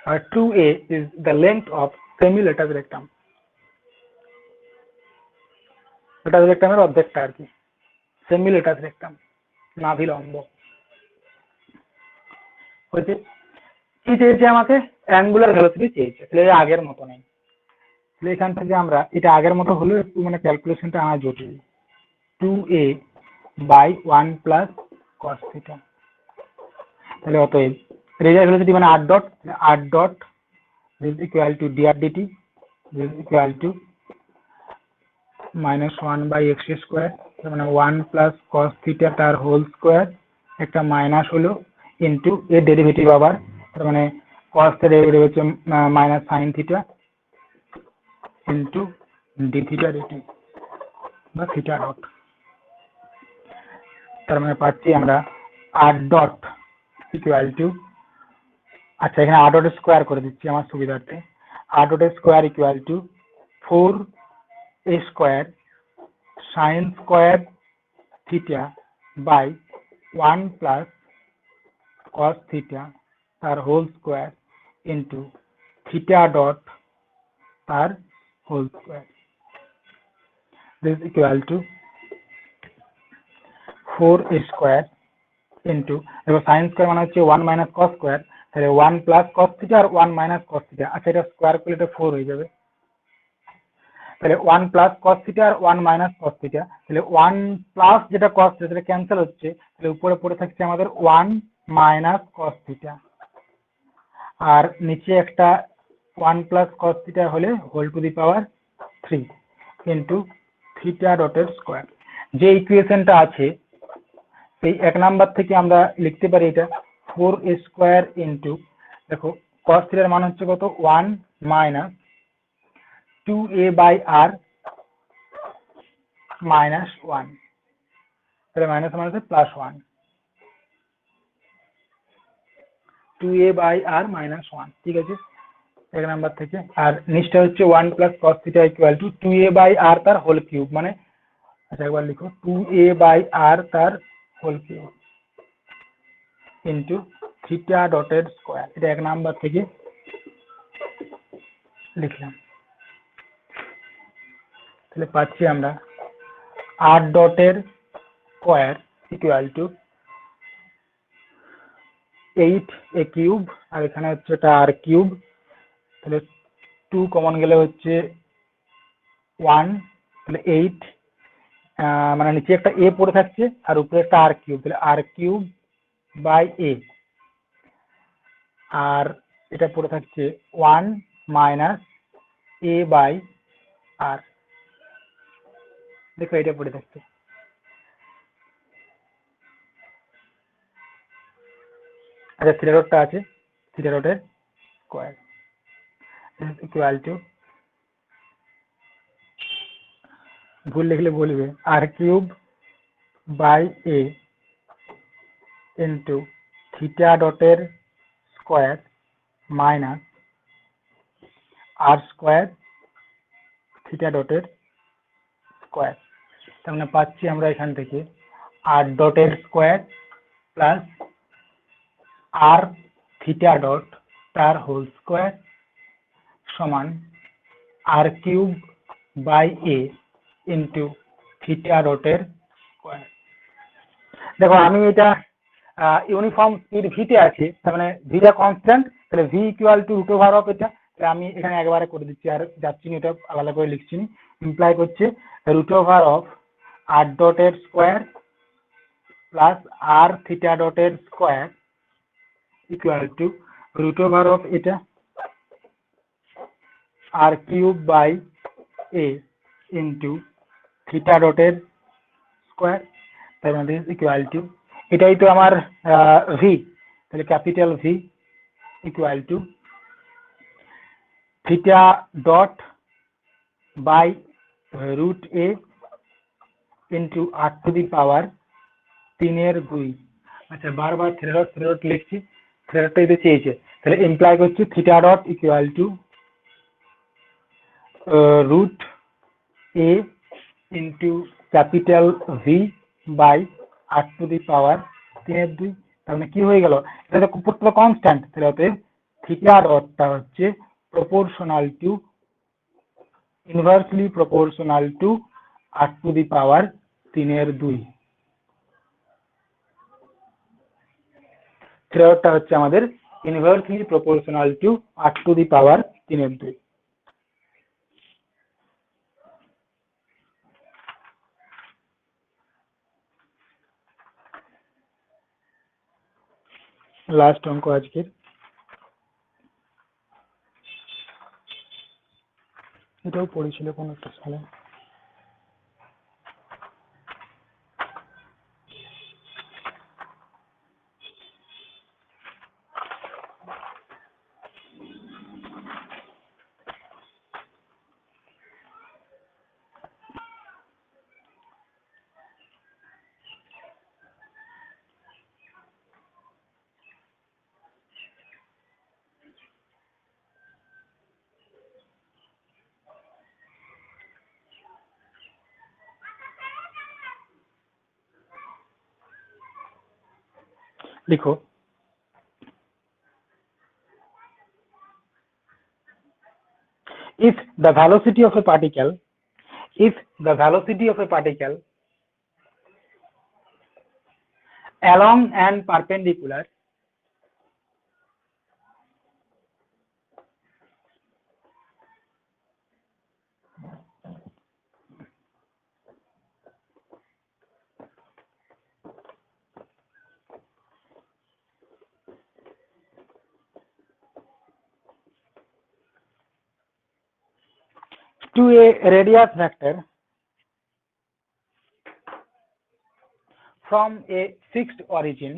where 2a is the length of semi-latus rectum, latus rectum এর অর্ধেকটা আর কি, semi-latus rectum নাভি লম্ব হয়েছে। কি চেয়েছে আমাকে, অ্যাঙ্গুলার ভেলোসিটি চেয়েছে, তাহলে আগের মতো নেই। তাহলে এখান থেকে আমরা এটা আগের মতো হলেও একটু মানে ক্যালকুলেশনটা আমার জটিল, 2a by 1 plus cos theta। তাহলে অতএব রেডিয়াল ভেলোসিটি মানে r dot is equal to dr dt, this is equal to minus 1 by x square, তার মানে 1 plus cos theta তার হোল স্কোয়ার, একটা মাইনাস হলো ইন্টু এর ডেরিভেটিভ আবার, তার মানে cos এর ডেরিভেটিভ হচ্ছে minus sine theta into D theta dt বা থিটা ডট। তার মানে পাচ্ছি আমরা r ডট ইকুয়াল টু, আচ্ছা এখানে r ডট স্কোয়ার করে দিচ্ছি আমার সুবিধার্থে, r dot square equal to 4a square sine square theta by 1 plus cos theta তার whole square into theta dot তার whole square, this equal to 4a square into, দেখো সাইন স্কোয়ার মানে হচ্ছে 1 মাইনাস কস স্কোয়ার, তাহলে 1 প্লাস কস থিটা আর 1 মাইনাস কস থিটা, আচ্ছা এটা স্কোয়ার করলে এটা 4 হয়ে যাবে, তাহলে 1 প্লাস কস থিটা আর 1 মাইনাস কস থিটা, তাহলে 1 প্লাস যেটা কস থিটা সেটা ক্যান্সেল হচ্ছে, তাহলে উপরে পড়ে থাকছে আমাদের 1 মাইনাস কস থিটা, আর নিচে একটা 1 প্লাস কস থিটা হলে whole to the power 3 into theta ডটের স্কোয়ার। যে ইকুয়েশনটা আছে সেই 1 নাম্বার থেকে আমরা লিখতে পারি এটা 4a স্কোয়ার ইন্টু, দেখো cos থিটার মান হচ্ছে কত 1 minus 2a by r minus 1, তাহলে মাইনাস মাইনাসে plus 1, 2a by r minus 1, ঠিক আছে 1 নাম্বার থেকে। আর নিচটা হচ্ছে 1 plus cos theta equal to 2a by r তার হোল কিউব, মানে আচ্ছা একবার লিখো 2a বাই r তার হোল কিউব ইন্টু থিটা ডটের স্কোয়ার, এটা 1 নাম্বার থেকে লিখলাম। তাহলে পাচ্ছি আমরা r ডটের square equal to 8a cube, আর এখানে হচ্ছে এটা r কিউব, তাহলে 2 কমন গেলে হচ্ছে 1, তাহলে 8, মানে নিচে একটা a পড়ে থাকছে আর উপরে একটা r কিউব, তাহলে r কিউব বাই a, আর এটা পড়ে থাকছে 1 মাইনাস a বাই r, দেখো এটা পড়ে থাকছে, আচ্ছা থিটা ডটটা আছে, থিটা ডটের স্কোয়ার ইকুয়াল টু, ভুল লিখলে বলবে, r cube by a into theta ডটের square minus r square theta ডটের স্কোয়ার, তার মানে পাচ্ছি আমরা এখান থেকে r ডটের square plus r theta dot তার হোল স্কোয়ার সমান r cube by a into theta ডটের স্কোয়ার। দেখো আমি এটা ইউনিফর্ম স্পিড ভিতে আছে, তার মানে ভিটা কনস্ট্যান্ট, তাহলে v equal to root over of এটা, তাহলে আমি এখানে একবারে করে দিচ্ছি আর যাচ্ছি না, এটা আলাদা করে লিখছি না, ইমপ্লাই করছে রুট ওভার অফ r ডটের স্কোয়ার প্লাস r থিটা ডটের square equal to root over of এটা r cube by a into theta ডটের স্কোয়ার, তার মানে ইকুয়াল টু, এটাই তো আমার ভি, তাহলে capital V equal to theta dot by root a into r to the power 3/2, আচ্ছা বারবার থিটা ডট লিখছি, থিটা ডটটা এটা চেয়েছে, তাহলে ইমপ্লাই করছে theta dot equal to root a into capital V by r to the power 3/2, তার মানে কি হয়ে গেল, এটা তো প্রত্যেকটা কনস্ট্যান্ট, তাহলে অতএব থিটা ডটটা হচ্ছে proportional to, inversely proportional to r to the power 3/2, theta ডটটা হচ্ছে আমাদের inversely proportional to r to the power 3/2। Last অঙ্ক আজকের, এটাও পড়েছিল কোন একটা সালে। লিখো if the velocity of a particle along and perpendicular to a radius vector from a fixed origin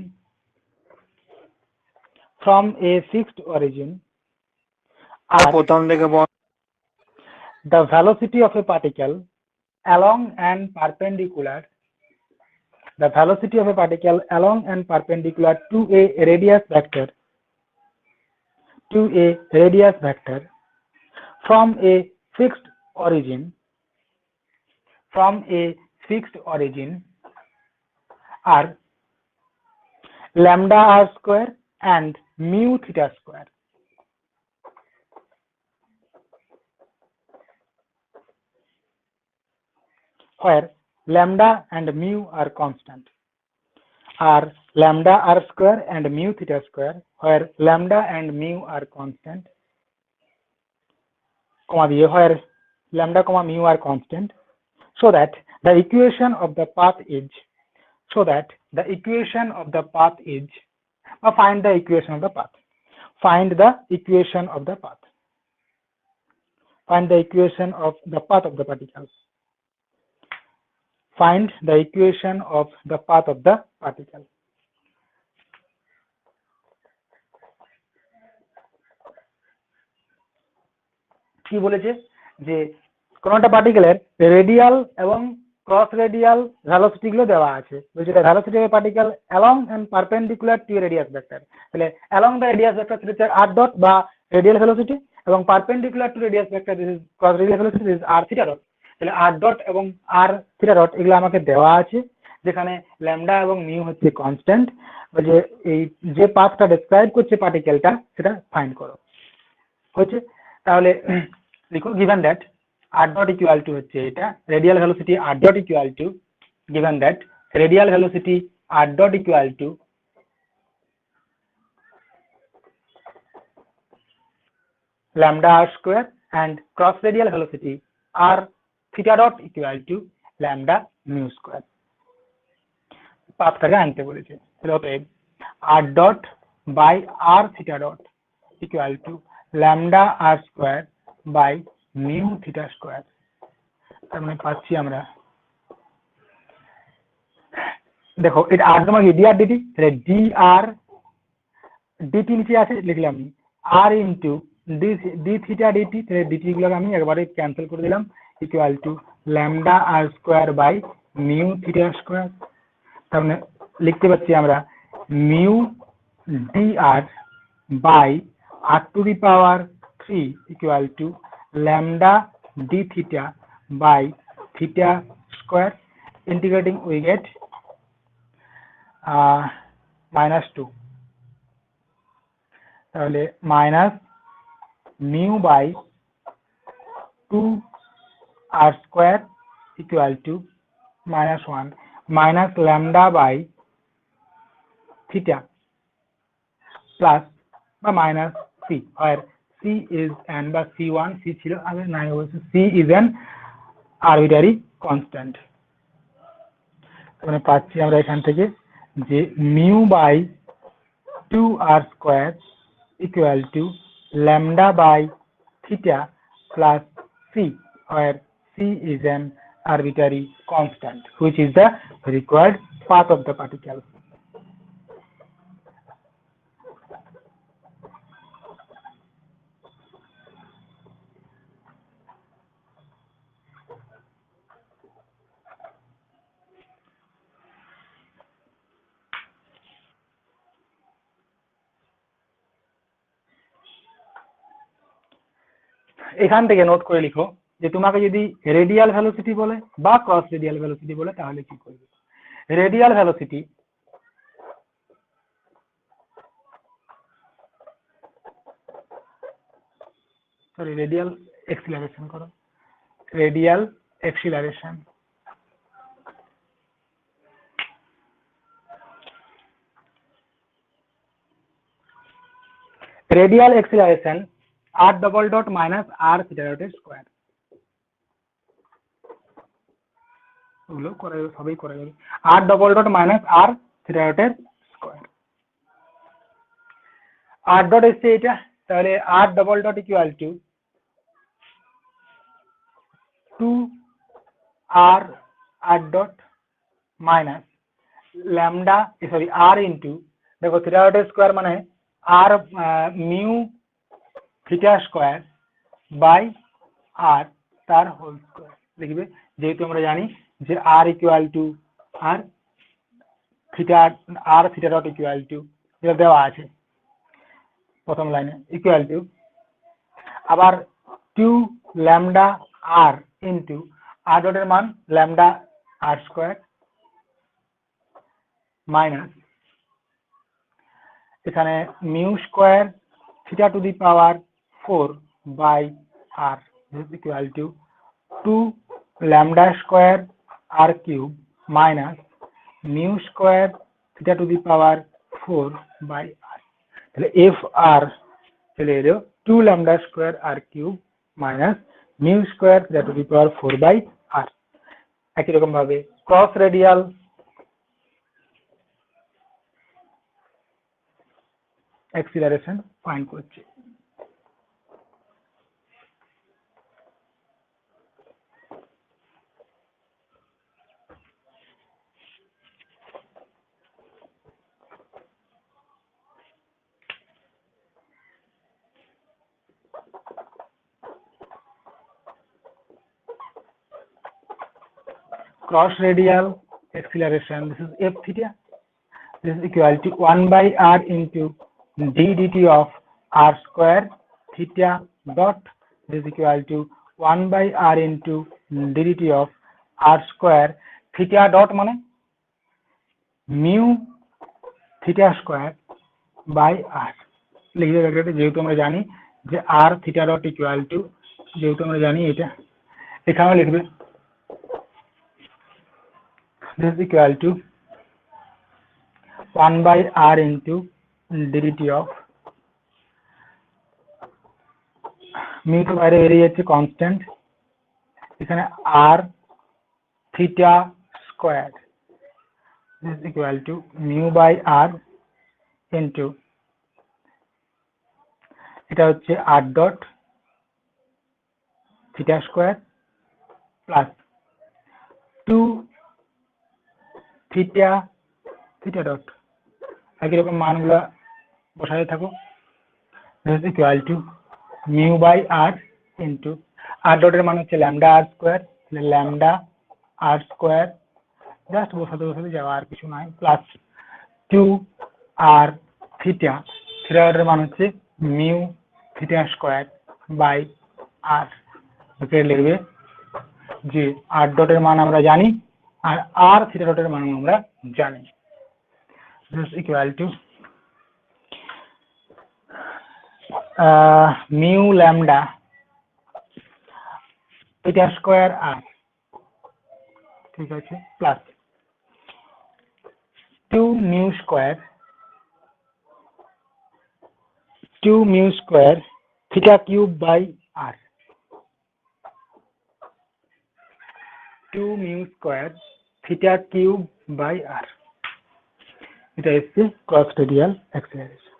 are প্রথম থেকে বল। the velocity of a particle along and perpendicular to a radius vector from a fixed origin are lambda r square and mu theta square. Where lambda and mu are constant, are lambda r square and mu theta square, where lambda and mu are constant, where lambda mu are constant, so that the equation of the path is find the equation of the path. Find the equation of the path of the particle. Find the equation of the path of the particle. কি বলেছে যে কোন একটা পার্টিকেলের রেডিয়াল এবং ক্রস রেডিয়াল ভেলোসিটি গুলো দেওয়া আছে। বলছে the velocity of a particle along and perpendicular to a radius vector। তাহলে along the radius vector হচ্ছে r dot বা রেডিয়াল ভেলোসিটি, এবং perpendicular to radius vector this is cross radial velocity, this is r theta dot। তাহলে r dot এবং r theta dot এগুলো আমাকে দেওয়া আছে, যেখানে ল্যামডা এবং মিউ হচ্ছে কনস্ট্যান্ট। বলছে এই যে পাথটা ডেসক্রাইব করছে পার্টিকেলটা সেটা ফাইন্ড করো। হচ্ছে তাহলে লিখো given that r dot equal to হচ্ছে এটা radial velocity r dot equal to, given that radial velocity r dot equal to lambda r square and cross radial velocity r theta dot equal to lambda mu square। পাথটাকে আনতে বলেছে। তাহলে r dot by r theta dot equal to lambda r square by mu theta square। তার মানে পাচ্ছি আমরা, দেখো এটা r তোমাকে dr dt, তাহলে dr dt নিচে আছে লিখলাম r into d theta dt, তাহলে dt গুলোকে আমি একবারে ক্যান্সেল করে দিলাম, equal to lambda r square by mu theta square। তার মানে লিখতে পাচ্ছি আমরা mu dr by r to the power 3 equal to lambda d theta by theta square। Integrating we get -2, তাহলে minus mu by 2 r square equal to -1 minus lambda by theta plus বা minus c, where c is an বা c1 c ছিল আগে নাই হয়েছে, c is an arbitrary constant। মানে পাচ্ছি আমরা এখান থেকে যে mu by 2 r square equal to lambda by theta plus c, where c is an arbitrary constant, which is the required path of the particle. এখান থেকে নোট করে লিখো যে তোমাকে যদি রেডিয়াল ভেলোসিটি বলে বা ক্রস রেডিয়াল ভেলোসিটি বলে তাহলে কি করবে। রেডিয়াল ভেলোসিটি রেডিয়াল এক্সিলারেশন করো, radial acceleration. Radial acceleration r double dot minus r theta ডটের স্কোয়ার। ওগুলো করা যাবে, সবই করা যাবে। r double dot minus r theta ডটের স্কোয়ার। r ডট এসছে এটা, তাহলে r double dot equal to 2r r dot minus lambda sorry r into, দেখো থিটা ডটের স্কোয়ার মানে r mu theta square by r তার হোল স্কোয়ার লিখবে, যেহেতু আমরা জানি যে r equal to r theta dot equal to, যেটা দেওয়া আছে প্রথম লাইনে, ইকুয়াল টু আবার 2 ল্যামডা r ইন্টু r ডটের মান ল্যামডা r স্কোয়ার মাইনাস এখানে mu square theta to the power 4 by r equal to 2 lambda square r cube minus mu square theta to the power 4 by r। তাহলে এফ আর চলে এলো 2 lambda square r cube minus mu square theta to the power 4 by r। একই রকম ভাবে ক্রস রেডিয়াল অ্যাক্সিলারেশন ফাইন্ড করছি। Cross radial acceleration, this is f theta, this is equal to 1 by r into d dt of r square theta dot, this is equal to 1 by r into d dt of r square theta dot মানে mu theta square by r লিখে রাখতে, যেহেতু আমরা জানি যে r theta dot equal to, যেহেতু আমরা জানি এটা এখানেও লিখবে, this is equal to 1 by r into dt of mu তো বাইরে বেরিয়ে যাচ্ছে কনস্ট্যান্ট, এখানে r theta square, this is equal to mu by r into এটা হচ্ছে r dot theta square plus 2 theta dot, একই রকম মানগুলো বসাতে থাকো, this is equal to mu by r into r dot এর মান হচ্ছে lambda r square, lambda r square just বসাতে যাওয়া, আর কিছু নাই, প্লাস 2 r থিটা, থিটা ডটের মান হচ্ছে mu theta square by r। Okay লিখবে যে r ডটের মান আমরা জানি আর r থিটা ডটের মান আমরা জানি, this equal to mu lambda theta square r, ঠিক আছে, plus 2 mu square theta cube by r, 2 mu square theta cube by r, এটা হচ্ছে ক্রস রেডিয়াল অ্যাক্সিলারেশন।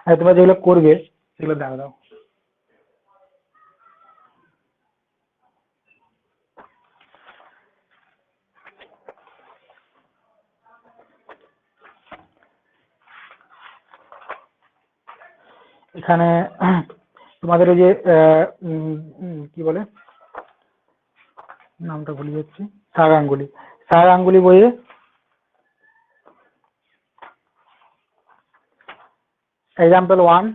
আর তোমরা যেগুলো করবে সেগুলো দেখা দাও। এখানে তোমাদের ওই যে কি বলে নামটা ভুলে যাচ্ছি, সার গাঙ্গুলি বইয়ে এক্সাম্পল 1,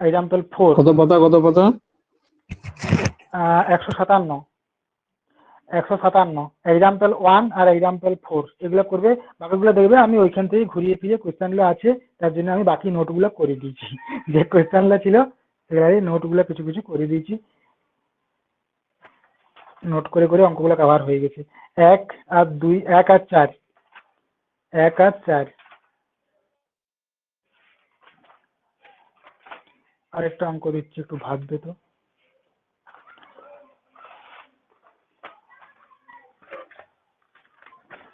এক্সাম্পল 4, কত পাতা 157, এক্সাম্পল 1 আর এক্সাম্পল 4 এগুলো করবে। বাকিগুলো দেখবে আমি ওইখান থেকে ঘুরিয়ে ফিরিয়ে কোয়েশ্চেনগুলো আছে তার জন্য আমি বাকি নোটগুলো করে দিয়েছি। যে কোয়েশ্চেনগুলো ছিল সেগুলো নোটগুলো কিছু কিছু করে দিয়েছি, নোট করে করে অঙ্কগুলো কভার হয়ে গেছে। 1 আর 2, 1 আর 4, 1 আর 4। আরেকটা অঙ্ক দিচ্ছি, একটু ভাববে তো।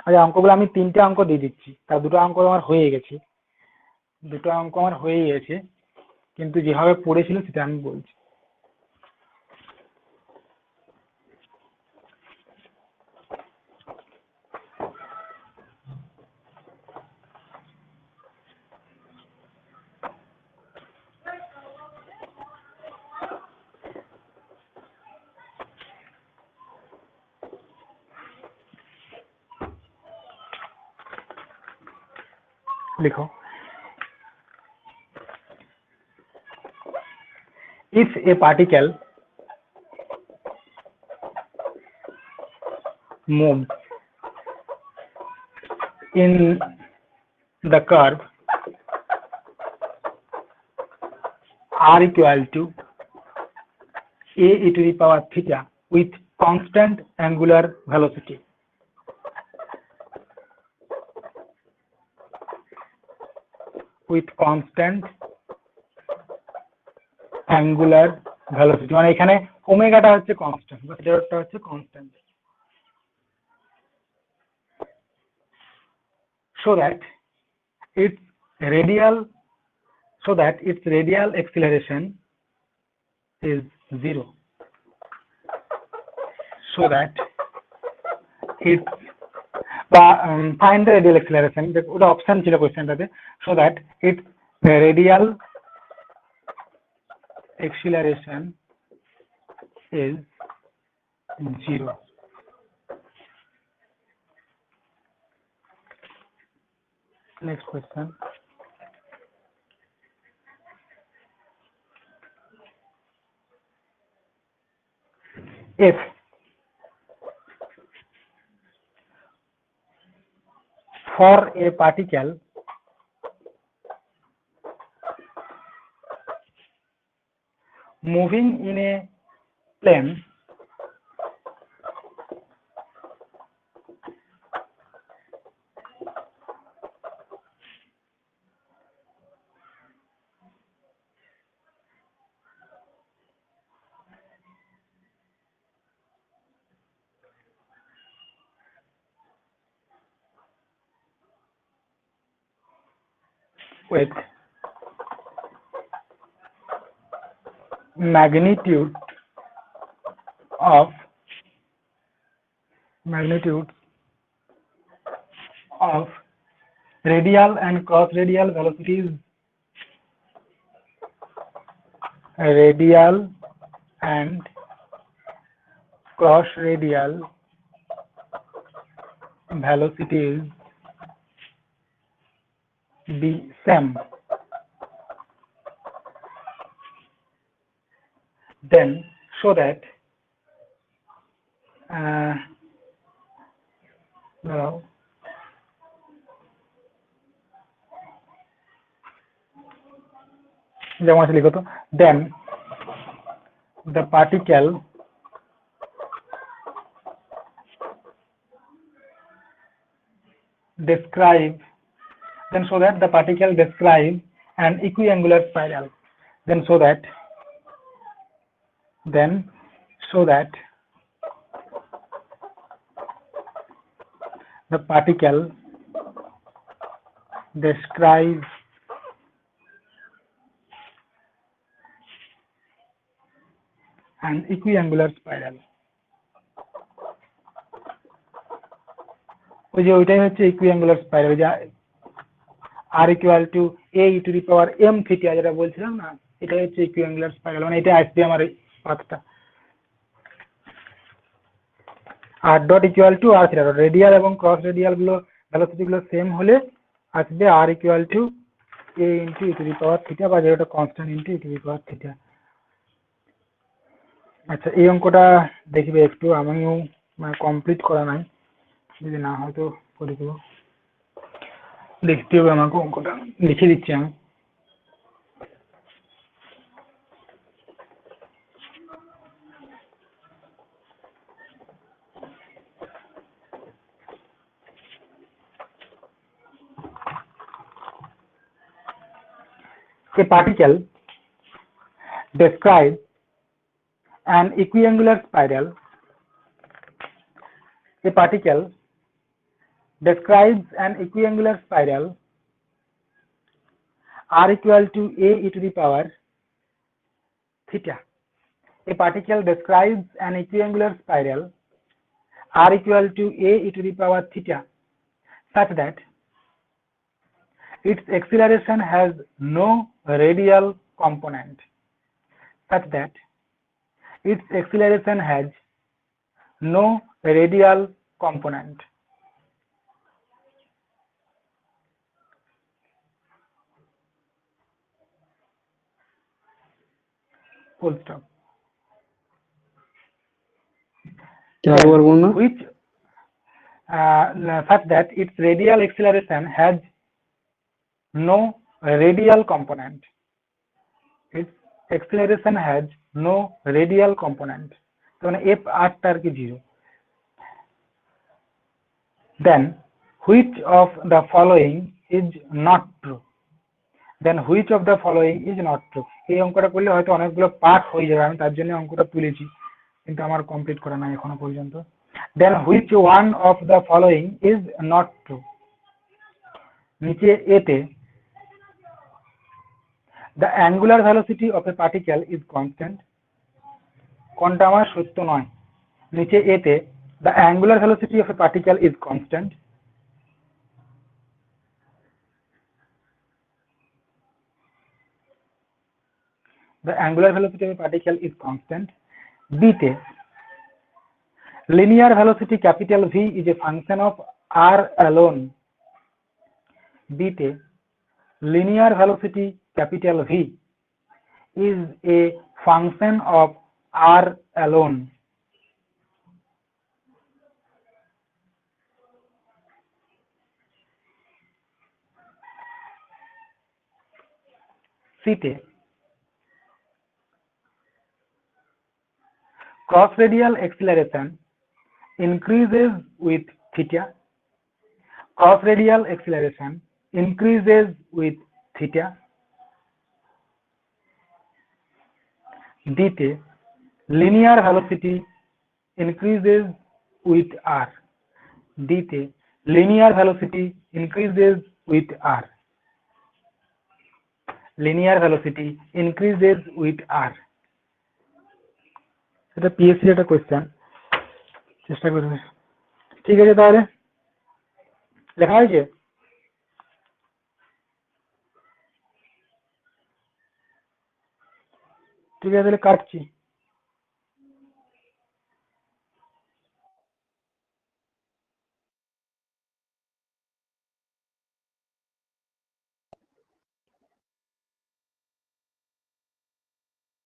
আচ্ছা, অঙ্কগুলো আমি 3টে অঙ্ক দিয়ে দিচ্ছি, তার 2টো অঙ্ক আমার হয়ে গেছে, কিন্তু যেভাবে পড়েছিল সেটা আমি বলছি। লিখো, if a particle moves in the curve r equal to a e to the power theta with constant angular velocity, মানে এখানে ওমেগাটা হচ্ছে কনস্ট্যান্ট বা থিটাটা হচ্ছে constant, so that its radial acceleration is 0, so that its find the radial acceleration, ওটা অপশন ছিল কোশ্চেনটাতে, so that its radial acceleration is 0. Next question. If for a particle moving in a plane with magnitudes of radial and cross radial velocities, be same, then show that যেমন আছে লিখো তো, then the particle describe an equiangular spiral, then show that the particle describe an equiangular spiral. ওই যে ওইটাই হচ্ছে ইকুইঅ্যাঙ্গুলার স্পাইরাল, যা r equal to A E to the power M theta যেটা বলছিলাম না, এটাই হচ্ছে ইকুইঅ্যাঙ্গুলার স্পাইরাল, মানে এটা আসবে আমার এই পাথটা। R dot equal to r theta, radial এবং ক্রস রেডিয়াল গুলো ভেলোসিটি গুলো সেম হলে আসবে r equal to a into e to the power theta, বা যেটা constant into e to the power theta. আচ্ছা, এই অঙ্কটা দেখবে একটু, আমিও মানে কমপ্লিট করা নাই, যদি না হয়তো করে দেবো, দেখতে হবে আমাকে, অঙ্কটা লিখে দিচ্ছি আমি। A particle describes an equiangular spiral. A particle describes an equiangular spiral r equal to a e to the power theta. A particle describes an equiangular spiral r equal to a e to the power theta such that its acceleration has no radial component. Such that its acceleration has no radial component. Full stop. Which such that its radial acceleration has no radial component. Its acceleration has no radial component. So f r tar ki 0. Then which of the following is not true? Then which of the following is not true? এই অঙ্কটা করলে হয়তো অনেকগুলো পার্ট হয়ে যাবে, আমি তার জন্য অঙ্কটা তুলেছি, কিন্তু আমার কমপ্লিট করা নাই এখনো পর্যন্ত। Then which one of the following is not true? নিচে এতে the angular velocity of a particle is constant. কোনটা আমার সত্য নয়? নিচে এতে the angular velocity of a particle is constant. The angular velocity of a particle is constant. B তে linear velocity capital V is a function of r alone. B তে linear velocity capital V is a function of r alone. C তে cross radial acceleration increases with theta. Cross radial acceleration increases with theta. D তে linear velocity increases with r. D তে linear velocity increases with r. Linear velocity increases with r. এটা পিএসসি একটা কোশ্চেন, চেষ্টা করবে। ঠিক আছে, তাহলে লেখা হয়েছে? ঠিক আছে, তাহলে কাটছি।